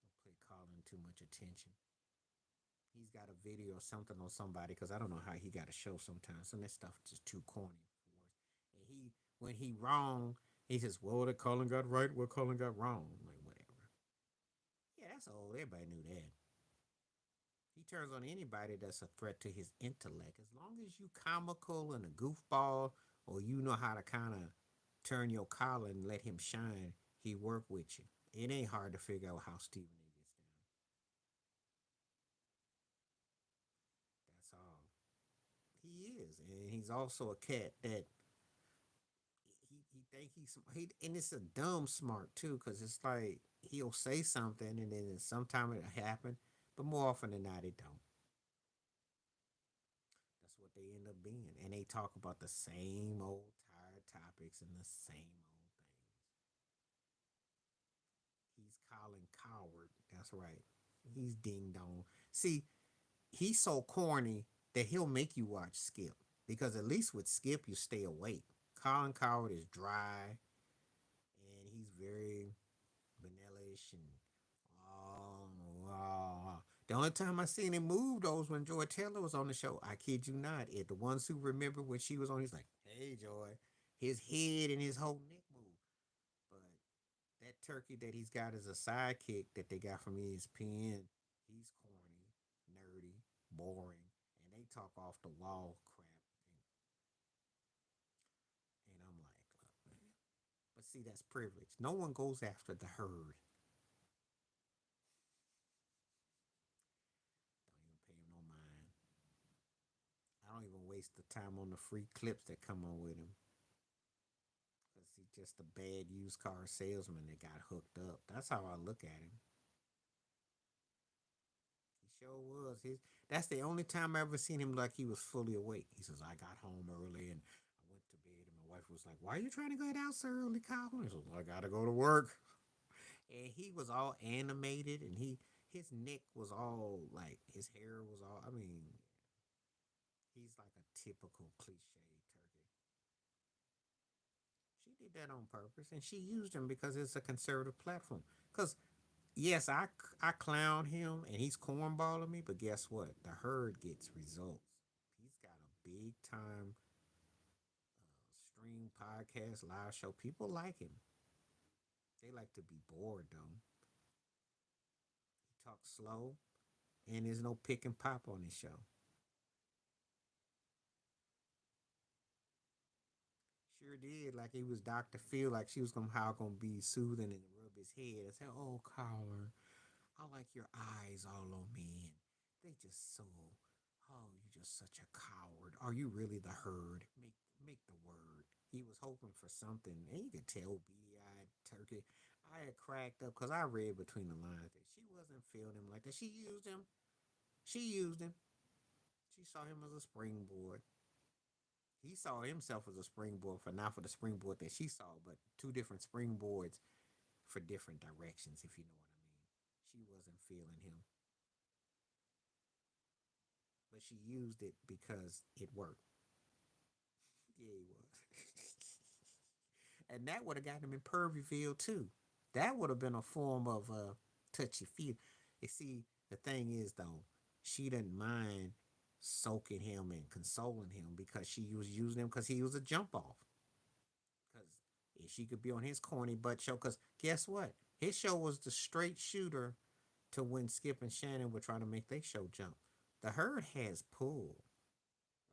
Don't pay Colin too much attention. He's got a video or something on somebody because I don't know how he got a show sometimes. Some of that stuff is just too corny for words. And he, when he wrong, he says, "Well, what Colin got right, what Colin got wrong." I'm like, whatever. Yeah, that's old. Everybody knew that. He turns on anybody that's a threat to his intellect. As long as you comical and a goofball, or you know how to kind of turn your collar and let him shine, he work with you. It ain't hard to figure out how Stephen A gets down. That's all. He is, and he's also a cat that he think he and it's a dumb smart too, because it's like he'll say something and then sometime it'll happen, but more often than not it don't. That's what they end up being, and they talk about the same old tired topics and the same old things. He's Colin Coward. That's right. He's ding dong. See, he's so corny that he'll make you watch Skip because at least with Skip you stay awake. Colin Coward is dry and he's very vanilla-ish and oh, oh. The only time I seen him move though was when Joy Taylor was on the show. I kid you not. It the ones who remember when she was on, he's like, "Hey, Joy," his head and his whole neck moved. But that turkey that he's got as a sidekick that they got from ESPN, he's corny, nerdy, boring, and they talk off the wall crap. And I'm like, look, man. But see, that's privilege. No one goes after the herd. Don't even pay him no mind. I don't even waste the time on the free clips that come on with him. Because he's just a bad used car salesman that got hooked up. That's how I look at him. He sure was. That's the only time I ever seen him like he was fully awake. He says, I got home early and I went to bed. And my wife was like, Why are you trying to get out so early, Kyle? He says, I got to go to work. And he was all animated and his neck was all like, his hair was all, I mean, he's like a typical cliche turkey. She did that on purpose and she used him because it's a conservative platform. Because yes, I clown him and he's cornballing me, but guess what? The herd gets results. He's got a big time stream podcast live show. People like him. They like to be bored though. He talks slow and there's no pick and pop on his show. Sure did, like he was Dr. Phil, like she was gonna be soothing and rub his head and say, "Oh, caller, I like your eyes all on me, and they just so. Oh, you're just such a coward. Are you really the herd? Make the word." He was hoping for something, and you could tell beady-eyed turkey. I had cracked up because I read between the lines that she wasn't feeling him like that. She used him. She used him. She saw him as a springboard. He saw himself as a springboard for not for the springboard that she saw, but two different springboards for different directions, if you know what I mean. She wasn't feeling him, but she used it because it worked. Yeah, he was. And that would have gotten him in Pervyville too. That would have been a form of touchy feel. You see, the thing is though, she didn't mind soaking him and consoling him because she was using him because he was a jump off. Because if she could be on his corny butt show, because guess what? His show was the straight shooter, to when Skip and Shannon were trying to make their show jump. The herd has pull.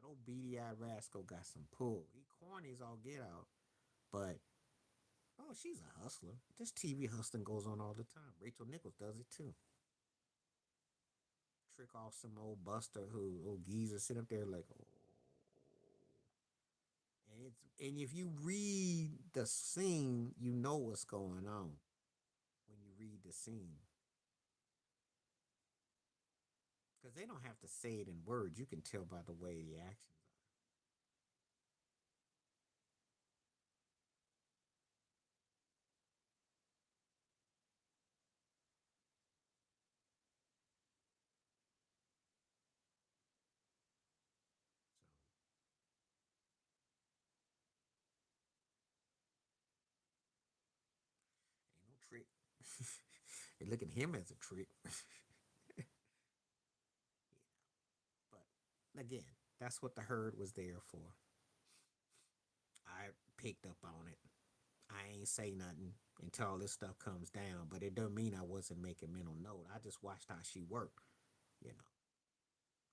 That old beady eyed rascal got some pull. He corny as all get out, but oh, she's a hustler. This TV hustling goes on all the time. Rachel Nichols does it too. Trick off some old buster who old geezer sit up there like, oh, and if you read the scene, you know what's going on when you read the scene because they don't have to say it in words. You can tell by the way the actions are. So ain't no trick. They look at him as a trick. But again, that's what the herd was there for. I picked up on it. I ain't say nothing until all this stuff comes down, but it doesn't mean I wasn't making mental note. I just watched how she worked, you know.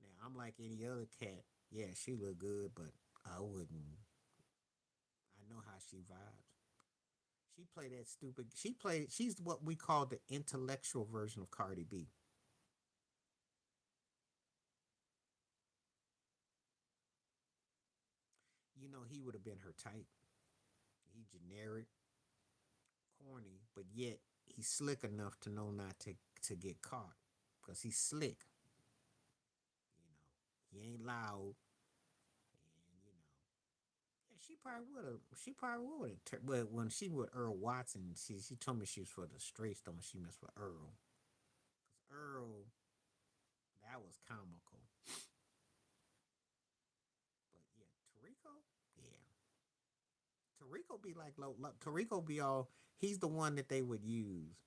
Now I'm like any other cat. Yeah, she look good, but I wouldn't. I know how she vibes. She played that stupid. She played. She's what we call the intellectual version of Cardi B. You know, he would have been her type. He generic, corny, but yet he's slick enough to know not to get caught because he's slick. You know, he ain't loud, and you know, yeah, she probably would have. She probably would have. But when she with Earl Watson, she told me she was for the straight stuff when she messed with Earl. Cause Earl, that was comical. But yeah, Tarico, yeah, Tarico be like Tarico be all. He's the one that they would use,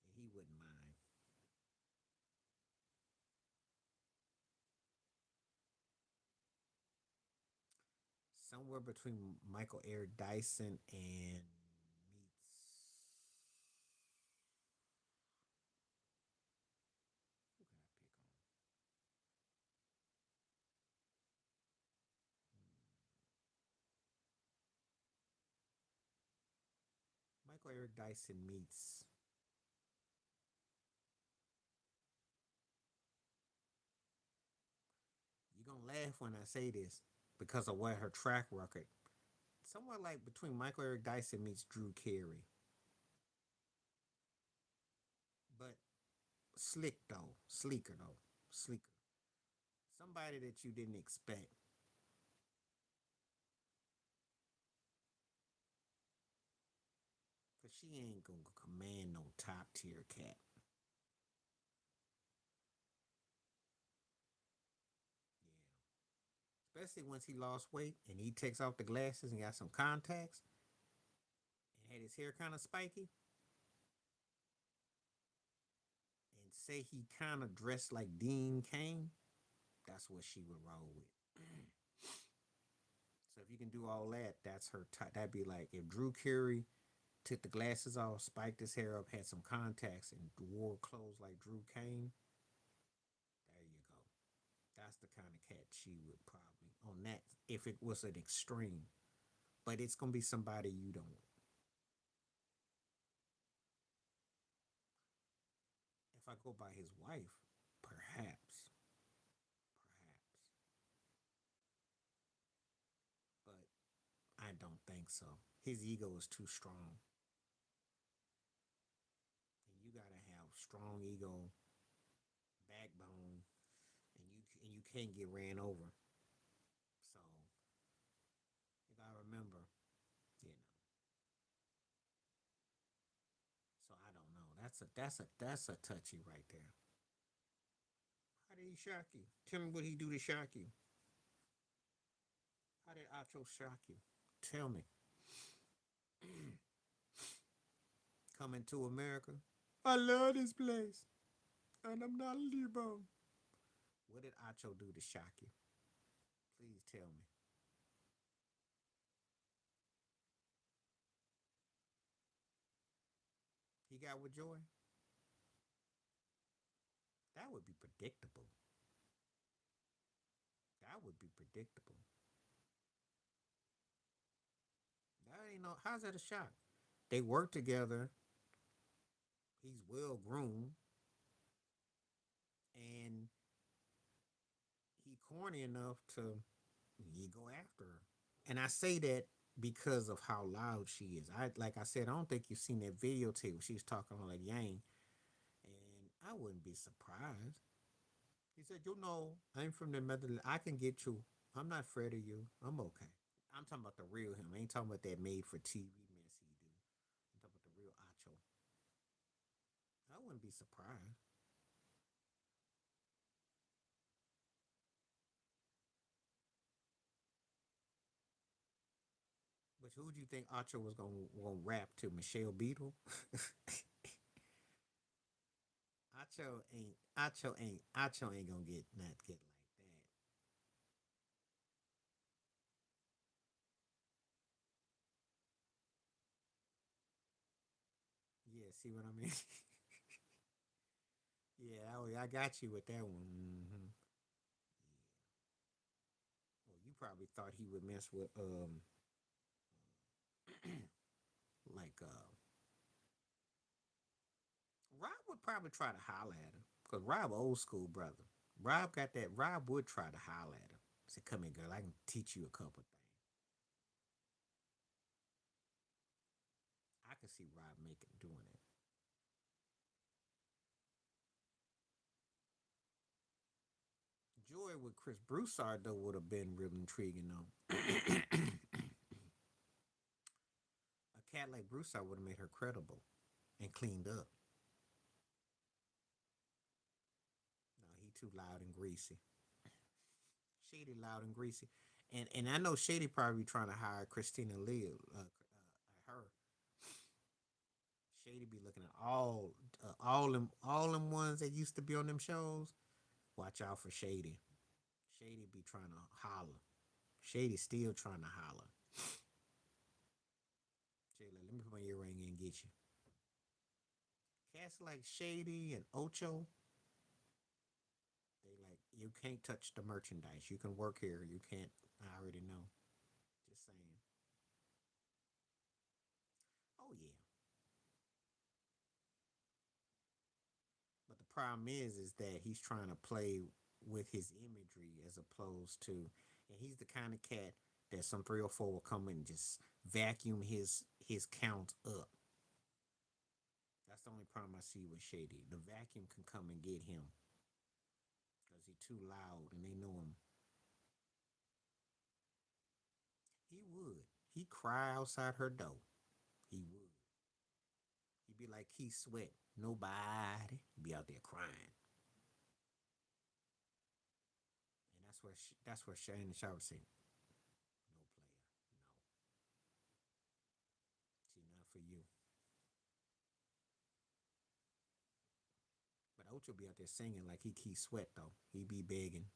and he wouldn't mind. Somewhere between Michael Eric Dyson and meets. Who could I pick on? Michael Eric Dyson meets. You're gonna laugh when I say this because of what her track record. Somewhere like between Michael Eric Dyson meets Drew Carey, but slick though, sleeker though, sleeker. Somebody that you didn't expect. Cause she ain't gonna command no top tier cat. Yeah. Especially once he lost weight and he takes off the glasses and got some contacts and had his hair kind of spiky and say he kind of dressed like Dean Kane, that's what she would roll with. So if you can do all that, that's her type. That'd be like if Drew Carey took the glasses off, spiked his hair up, had some contacts, and wore clothes like Drew Kane. There you go. That's the kind of cat she would probably on that if it was an extreme. But it's gonna be somebody you don't. If I go by his wife, perhaps, perhaps, but I don't think so. His ego is too strong, and you gotta have strong ego, backbone, and you can't get ran over. So you gotta remember, you know. So I don't know. That's a touchy right there. How did he shock you? Tell me what he do to shock you. How did Acho shock you? Tell me. Coming to America. I love this place, and I'm not a Libra. What did Acho do to shock you? Please tell me. He got with Joy. That would be predictable. That would be predictable. That ain't no. How's that a shock? They work together. He's well groomed, and he corny enough to you go after her. And I say that because of how loud she is. I like I said, I don't think you've seen that videotape where she's talking all that yang, and I wouldn't be surprised. He said, "You know, I'm from the Netherlands. I can get you. I'm not afraid of you. I'm okay." I'm talking about the real him. I ain't talking about that made for TV mess he do. I'm talking about the real Acho. I wouldn't be surprised. But who do you think Acho was gonna rap to? Michelle Beadle? Acho ain't gonna get not get like that. Yeah, see what I mean? Yeah, I got you with that one. Hmm. Well, you probably thought he would mess with like Rob would probably try to holler at him because Rob old school brother. Rob got that. Rob would try to holler at him. Say, "Come here, girl. I can teach you a couple things." I can see Rob making doing it. Joy with Chris Broussard though would have been real intriguing though. A cat like Broussard would have made her credible and cleaned up. No, he too loud and greasy. Shady, loud and greasy, and I know Shady probably trying to hire Christina Lee, her. Shady be looking at all them ones that used to be on them shows. Watch out for Shady. Shady be trying to holler. Shady still trying to holler. Shady, like, let me put my earring in and get you. Cats like Shady and Ocho, they like you can't touch the merchandise. You can work here. You can't. I already know. Just saying. Oh yeah. But the problem is that he's trying to play with his imagery as opposed to, and he's the kind of cat that some 304 will come in and just vacuum his count up. That's the only problem I see with Shady. The vacuum can come and get him because he's too loud and they know him. He would. He cry outside her door. He would. He'd be like Keith Sweat. Nobody be out there crying. And that's where Shane and Shaw would say, no player. No. See, not for you. But Ocho be out there singing like he Keith Sweat though. He be begging.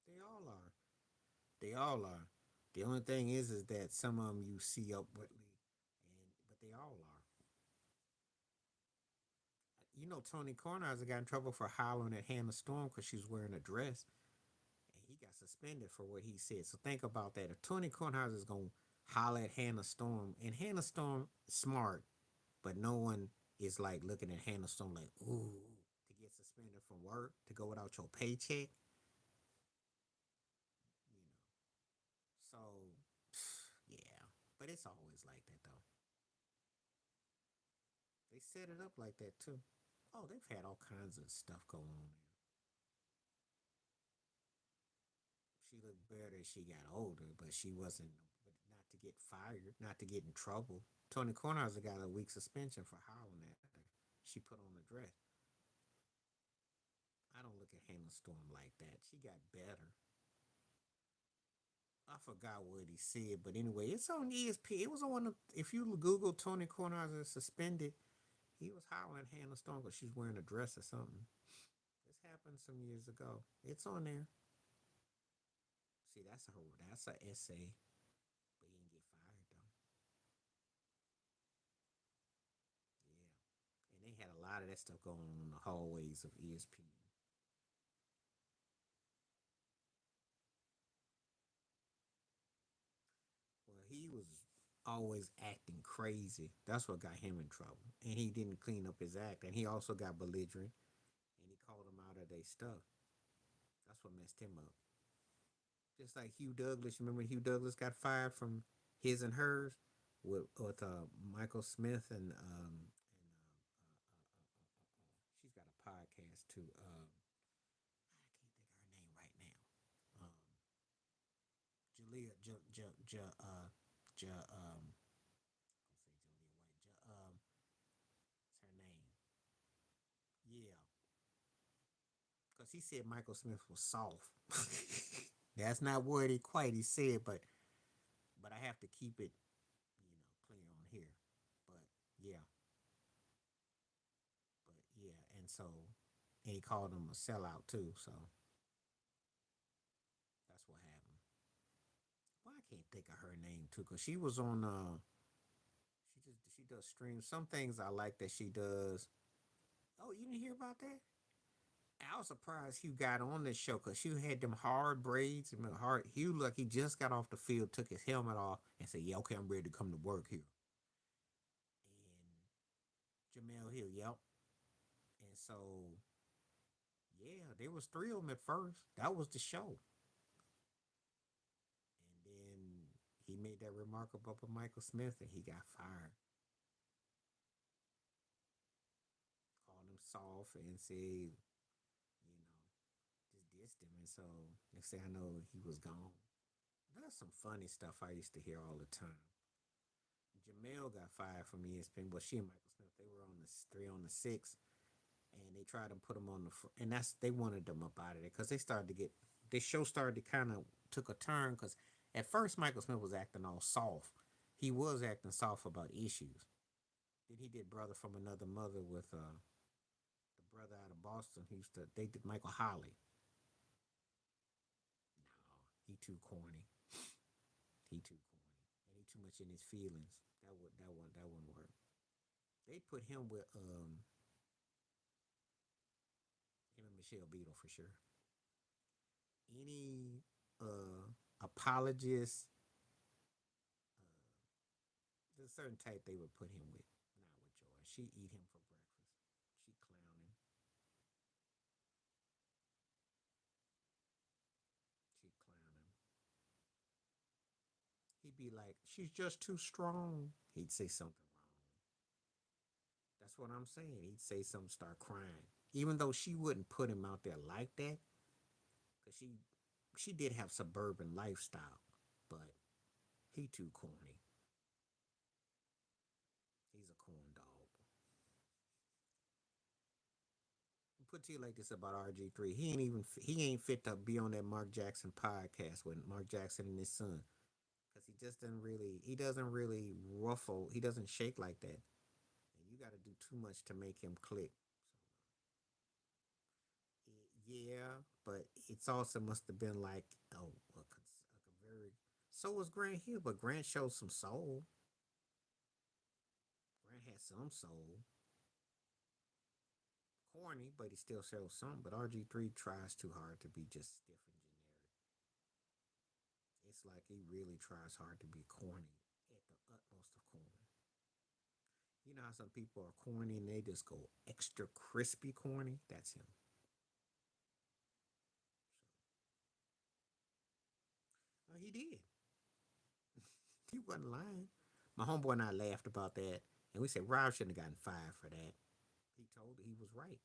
They all are. They all are. The only thing is that some of them you see upwardly, and but they all are. You know, Tony Kornheiser got in trouble for hollering at Hannah Storm because she's wearing a dress, and he got suspended for what he said. So think about that. If Tony Kornheiser is gonna holler at Hannah Storm, and Hannah Storm is smart, but no one is like looking at Hannah Storm like, ooh, to get suspended from work to go without your paycheck, you know. So yeah, but it's always like that though. They set it up like that too. Oh, they've had all kinds of stuff going on there. She looked better as she got older, but she wasn't. But not to get fired, not to get in trouble. Tony Kornheiser got a week suspension for hollering at her. She put on a dress. I don't look at Hannah Storm like that. She got better. I forgot what he said, but anyway, it's on ESP. It was on one of, if you Google Tony Kornheiser suspended, he was hollering at Hannah Storm because she's wearing a dress or something. This happened some years ago. It's on there. See, that's a essay, but he didn't get fired though. Yeah, and they had a lot of that stuff going on in the hallways of ESPN. Well, he was always acting crazy. That's what got him in trouble. And he didn't clean up his act. And he also got belligerent. And he called them out of their stuff. That's what messed him up. Just like Hugh Douglas. Remember Hugh Douglas got fired from his and hers with Michael Smith she's got a podcast too. I can't think of her name right now. Julia, J, J, J, J, I'll say Julia White. What's her name? Yeah, because he said Michael Smith was soft. That's not what he quite he said, but I have to keep it, clear on here. But yeah, but yeah, and he called him a sellout too. So that's what happened. Well, I can't think of her name too, cause she was on. She does streams. Some things I like that she does. Oh, you didn't hear about that? I was surprised Hugh got on this show because Hugh had them hard braids. I mean, hard. Hugh, like he just got off the field, took his helmet off, and said, "Yeah, okay, I'm ready to come to work here." And Jamel Hill, yep. And so, yeah, there was three of them at first. That was the show. And then he made that remark about Michael Smith, and he got fired. Called him soft and said, just dissed him. And so next thing I know, he was gone. That's some funny stuff I used to hear all the time. Jamel got fired from ESPN, but she and Michael Smith, they were on the 3 on the 6, and they tried to put him on and they wanted them up out of there because they started to get this show started to kind of took a turn because at first Michael Smith was acting all soft. He was acting soft about issues. Then he did Brother from Another Mother with the brother out of Boston. He used to they did Michael Holly. No, he too corny. He too corny. And he too much in his feelings. That wouldn't work. They put him with him and Michelle Beadle for sure. Any apologist, there's a certain type they would put him with. Not with Joy. She eat him for breakfast. She clown him. She clown him. He'd be like, "She's just too strong." He'd say something wrong. That's what I'm saying. He'd say something, start crying, even though she wouldn't put him out there like that, because she did have suburban lifestyle, but he too corny. He's a corn dog. Put to you like this about RG3. He ain't fit to be on that Mark Jackson podcast with Mark Jackson and his son because he doesn't really ruffle. He doesn't shake like that, and you got to do too much to make him click. So, yeah, but it's also must have been like like a very. So was Grant Hill, but Grant showed some soul. Grant had some soul. Corny, but he still shows some. But RG3 tries too hard to be just stiff and generic. It's like he really tries hard to be corny at the utmost of corny. You know how some people are corny and they just go extra crispy corny? That's him. So he did. He wasn't lying. My homeboy and I laughed about that, and we said Rob shouldn't have gotten fired for that. He was right.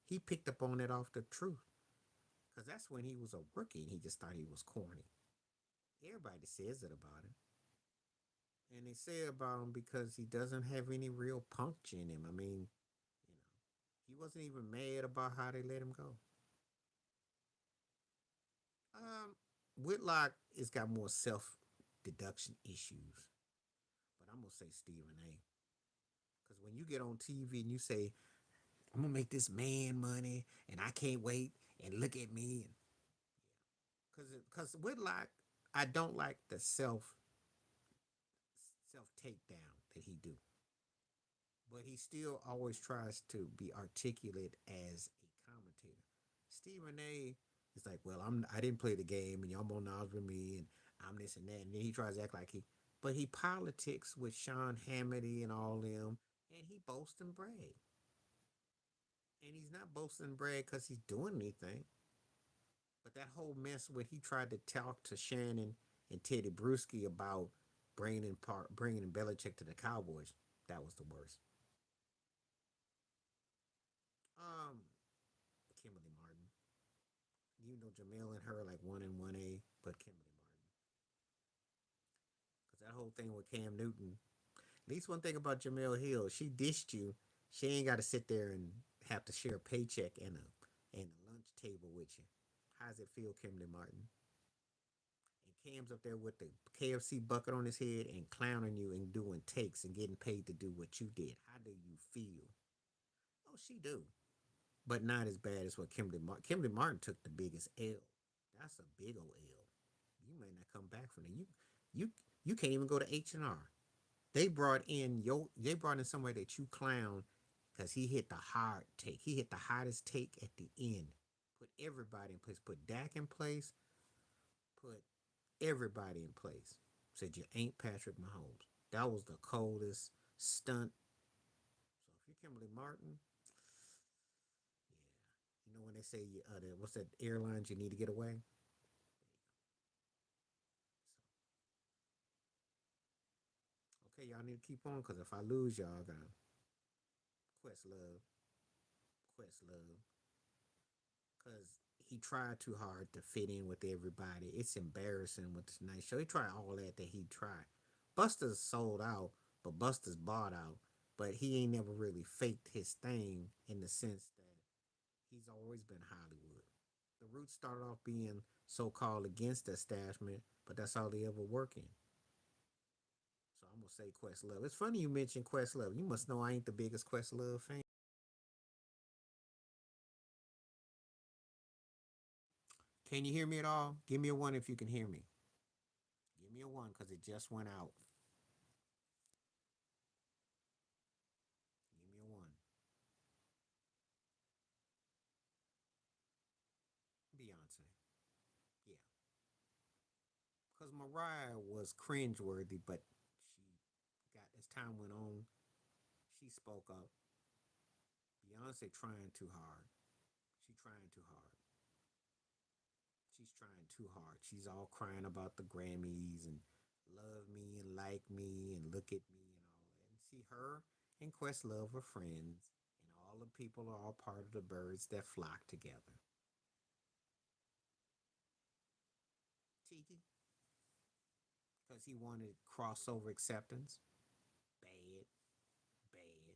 He picked up on it off the truth, because that's when he was a rookie and he just thought he was corny. Everybody says it about him. And they say about him because he doesn't have any real punch in him. I mean, he wasn't even mad about how they let him go. Um, Whitlock has got more self deduction issues, but I'm gonna say Stephen A. Because when you get on TV and you say, "I'm gonna make this man money, and I can't wait," and look at me, and because Whitlock, I don't like the self takedown that he do, but he still always tries to be articulate as a commentator. Stephen A. is like, well, I didn't play the game, and y'all more knowledge with me, and I'm this and that, and then he tries to act like but he politics with Sean Hannity and all them, and he boasts and brag, and he's not boasting and brag because he's doing anything. But that whole mess when he tried to talk to Shannon and Teddy Bruschi about bringing in Belichick to the Cowboys, that was the worst. Um, Kimberly Martin. You know Jamel and her like 1 and 1A, but Kimberly Martin. Because that whole thing with Cam Newton. At least one thing about Jamel Hill, she dished you. She ain't got to sit there and have to share a paycheck and a lunch table with you. How's it feel, Kimberly Martin? And Cam's up there with the KFC bucket on his head and clowning you and doing takes and getting paid to do what you did. How do you feel? Oh, she do, but not as bad as what Kimberly Martin. Kimberly Martin took the biggest L. That's a big old L. You may not come back from it. You you can't even go to H&R. They brought in somebody that you clown because he hit the hard take. He hit the hottest take at the end. Put everybody in place. Put Dak in place. Put everybody in place. Said you ain't Patrick Mahomes. That was the coldest stunt. So if you're Kimberly Martin, yeah, you know when they say what's that airlines you need to get away. So okay, y'all need to keep on because if I lose y'all, I gotta Questlove, Questlove, because he tried too hard to fit in with everybody. It's embarrassing with this nice show. He tried all that he tried. Buster's sold out, but Buster's bought out. But he ain't never really faked his thing in the sense that he's always been Hollywood. The Roots started off being so called against the establishment, but that's all they ever work in. So I'm gonna say Questlove. It's funny you mentioned Questlove. You must know I ain't the biggest Questlove fan. Can you hear me at all? Give me a one if you can hear me. Give me a one because it just went out. Give me a one. Beyonce. Yeah. Because Mariah was cringeworthy, but as time went on, she spoke up. Beyonce trying too hard. She trying too hard. She's trying too hard. She's all crying about the Grammys and love me and like me and look at me and all that. And see her and Questlove are friends, and all the people are all part of the birds that flock together. Tiki, because he wanted crossover acceptance. Bad, bad,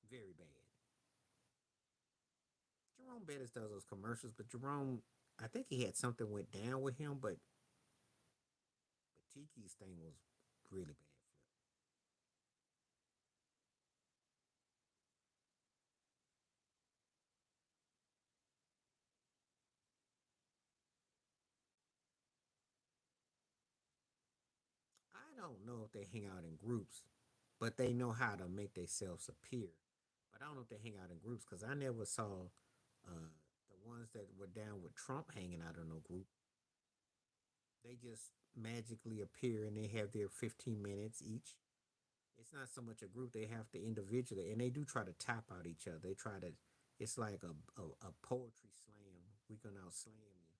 very bad. Jerome Bettis does those commercials, but Jerome, I think he had something went down with him, but Tiki's thing was really bad. I don't know if they hang out in groups, but they know how to make themselves appear. But I don't know if they hang out in groups because I never saw the ones that were down with Trump hanging out in no group. They just magically appear and they have their 15 minutes each. It's not so much a group; they have to individually, and they do try to tap out each other. They try to. It's like a poetry slam. We can out slam you.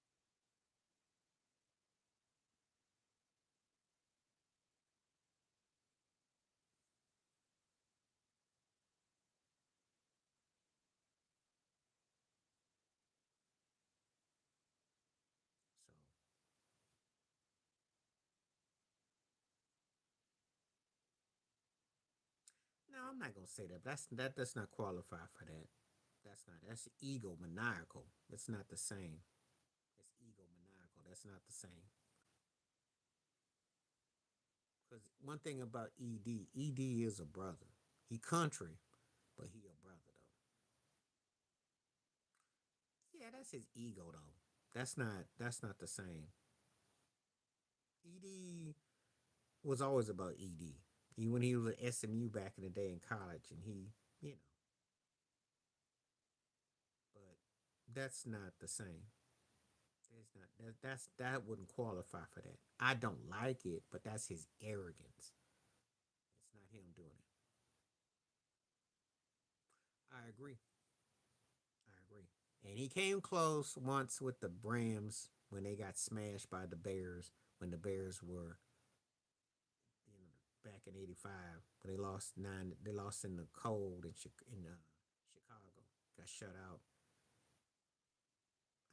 So no, I'm not gonna say that. That does not qualify for that. That's not. That's ego maniacal. It's not the same. That's not the same. Because one thing about Ed is a brother. He country, but he a brother though. Yeah, that's his ego though. That's not the same. Ed was always about Ed. When he was at SMU back in the day in college, and you know, but that's not the same. That's not that wouldn't qualify for that. I don't like it, but that's his arrogance. It's not him doing it. I agree. I agree. And he came close once with the Rams when they got smashed by the Bears when the Bears were, back in '85 when they lost nine. They lost in the cold in Chicago. Got shut out.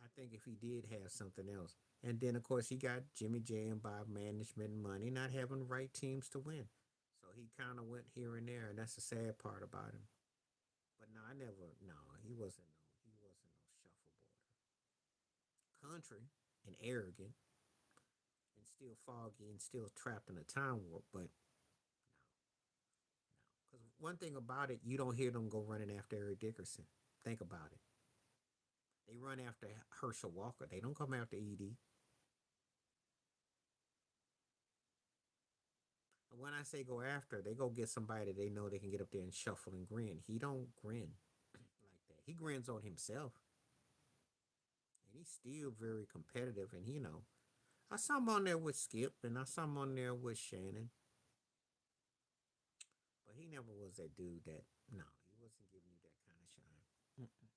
I think if he did have something else, and then of course he got Jimmy J and Bob management money, not having the right teams to win. So he kind of went here and there, and that's the sad part about him. But no, I never. No, he wasn't no shuffleboarder. Country and arrogant and still foggy and still trapped in a time warp. But because one thing about it, you don't hear them go running after Eric Dickerson. Think about it. They run after Herschel Walker. They don't come after Ed. And when I say go after, they go get somebody they know they can get up there and shuffle and grin. He don't grin like that. He grins on himself, and he's still very competitive. And I saw him on there with Skip, and I saw him on there with Shannon, but he never was that dude that. No, he wasn't giving you that kind of shine. Mm-mm.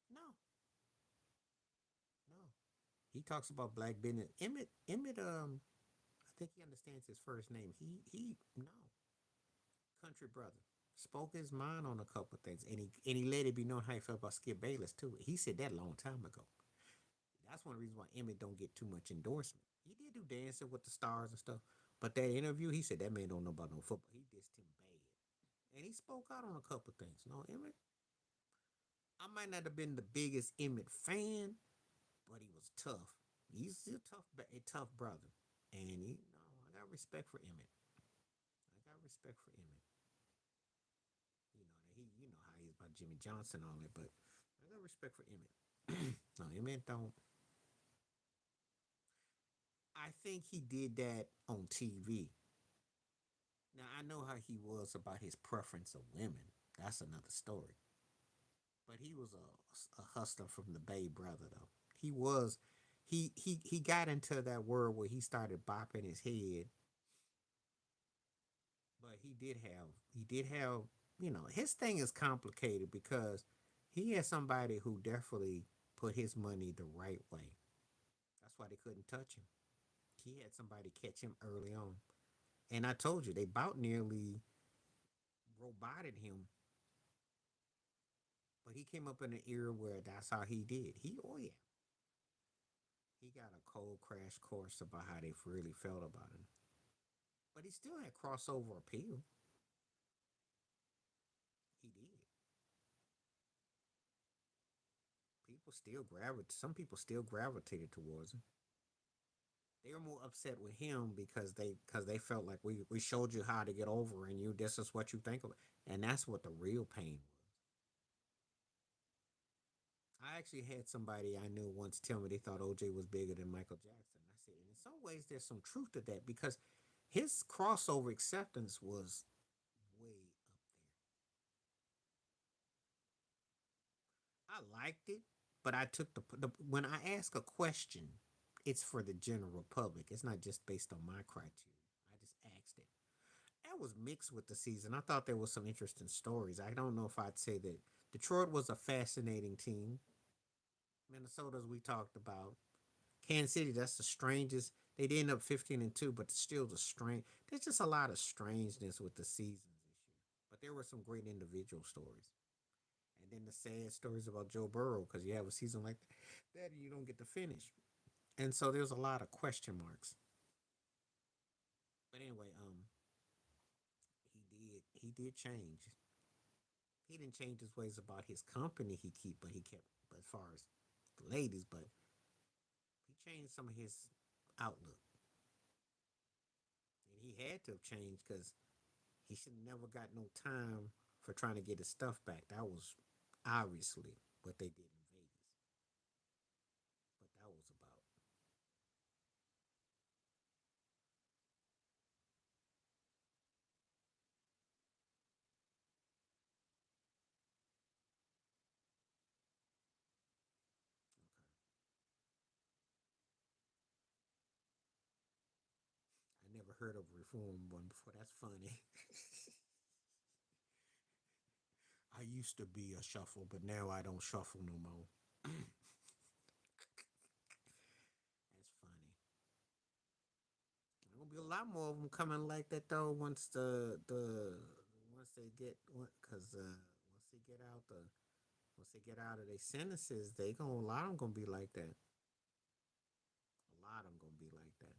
No, no. He talks about black business. Emmett. I think he understands his first name. He no country brother spoke his mind on a couple of things, and he let it be known how he felt about Skip Bayless too. He said that a long time ago. That's one of the reasons why Emmett don't get too much endorsement. He did do Dancing with the Stars and stuff, but that interview, he said that man don't know about no football. He dissed him bad, and he spoke out on a couple of things. No, Emmett, I might not have been the biggest Emmett fan, but he was tough. He's a tough brother, and I got respect for Emmett. I got respect for Emmett. How he's about Jimmy Johnson and all that, but I got respect for Emmett. No, Emmett don't. I think he did that on TV. Now I know how he was about his preference of women. That's another story. But he was a hustler from the Bay, brother. Though he was, he got into that world where he started bopping his head. But he did have his thing is complicated because he had somebody who definitely put his money the right way. That's why they couldn't touch him. He had somebody catch him early on. And I told you, they about nearly roboted him, but he came up in an era where that's how he did. Oh yeah, he got a cold crash course about how they really felt about him. But he still had crossover appeal. He did. Some people still gravitated towards him. They were more upset with him because they felt like we showed you how to get over and you this is what you think of it. And that's what the real pain was. I actually had somebody I knew once tell me they thought OJ was bigger than Michael Jackson. I said, in some ways, there's some truth to that because his crossover acceptance was way up there. I liked it, but I took when I ask a question, it's for the general public. It's not just based on my criteria. I just asked it. That was mixed with the season. I thought there was some interesting stories. I don't know if I'd say that Detroit was a fascinating team. Minnesota, as we talked about, Kansas City, that's the strangest. They did end up 15-2, but still the strange. There's just a lot of strangeness with the seasons this year. But there were some great individual stories. And then the sad stories about Joe Burrow, because you have a season like that and you don't get to finish. And so there's a lot of question marks. But anyway, he did change. He didn't change his ways about his company he keep, but he kept as far as the ladies, but he changed some of his outlook. And he had to have changed because he should have never got no time for trying to get his stuff back. That was obviously what they did in Vegas. But that was about. I never heard of a reform one before. That's funny. I used to be a shuffle, but now I don't shuffle no more. That's funny. There's gonna be a lot more of them coming like that though. Once they get because once they get out the once they get out of their sentences, they gonna a lot of them gonna be like that. A lot of them gonna be like that.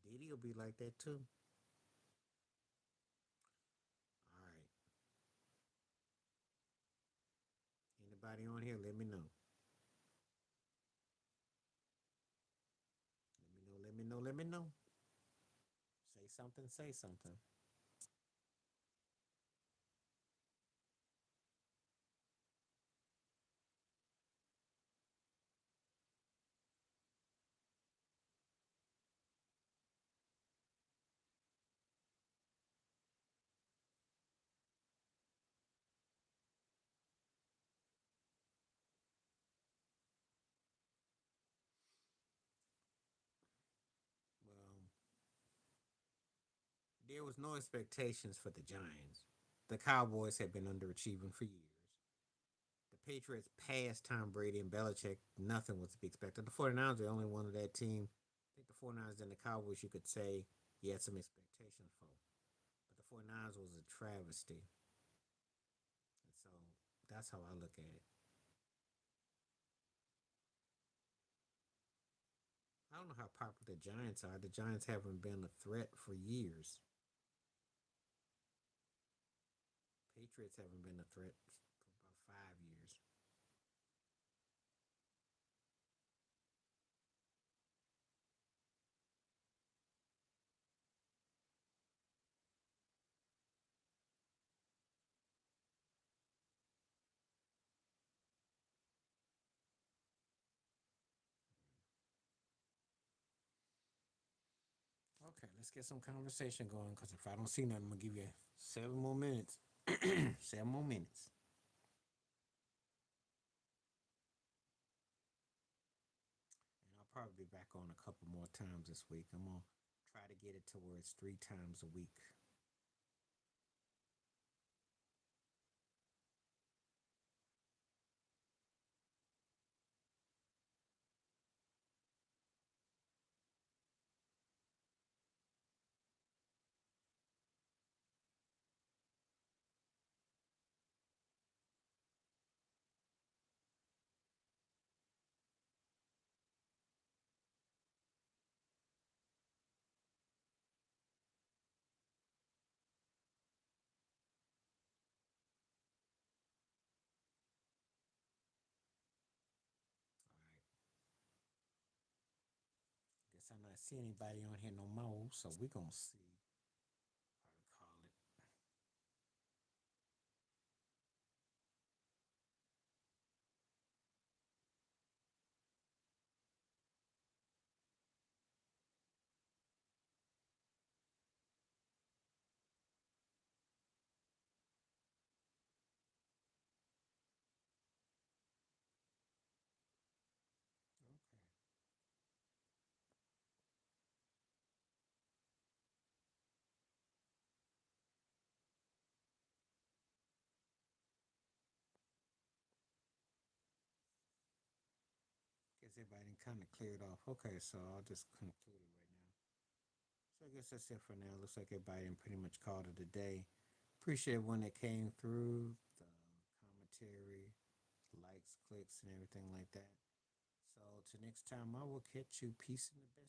Diddy will be like that too. All right. Anybody on here? Let me know. Let me know. Let me know. Let me know. Say something. Say something. Well, there was no expectations for the Giants. The Cowboys had been underachieving for years. The Patriots passed Tom Brady and Belichick. Nothing was to be expected. The 49ers were the only one of that team. I think the 49ers and the Cowboys, you could say, you had some expectations for. But the 49ers was a travesty. And so that's how I look at it. I don't know how popular the Giants are. The Giants haven't been a threat for years. Patriots haven't been a threat for about 5 years. Okay, let's get some conversation going because if I don't see nothing, I'm going to give you 7 more minutes. 7 more minutes. And I'll probably be back on a couple more times this week. I'm going to try to get it to where it's 3 times a week. Guess I'm not seeing anybody on here no more, so we're going to see how to call it. Okay. Guess everybody kind of cleared off. Okay, so I'll just conclude it right now. So I guess that's it for now. Looks like everybody pretty much called it a day. Appreciate everyone that came through, the commentary, likes, clicks, and everything like that. So, till next time, I will catch you. Peace in the bed.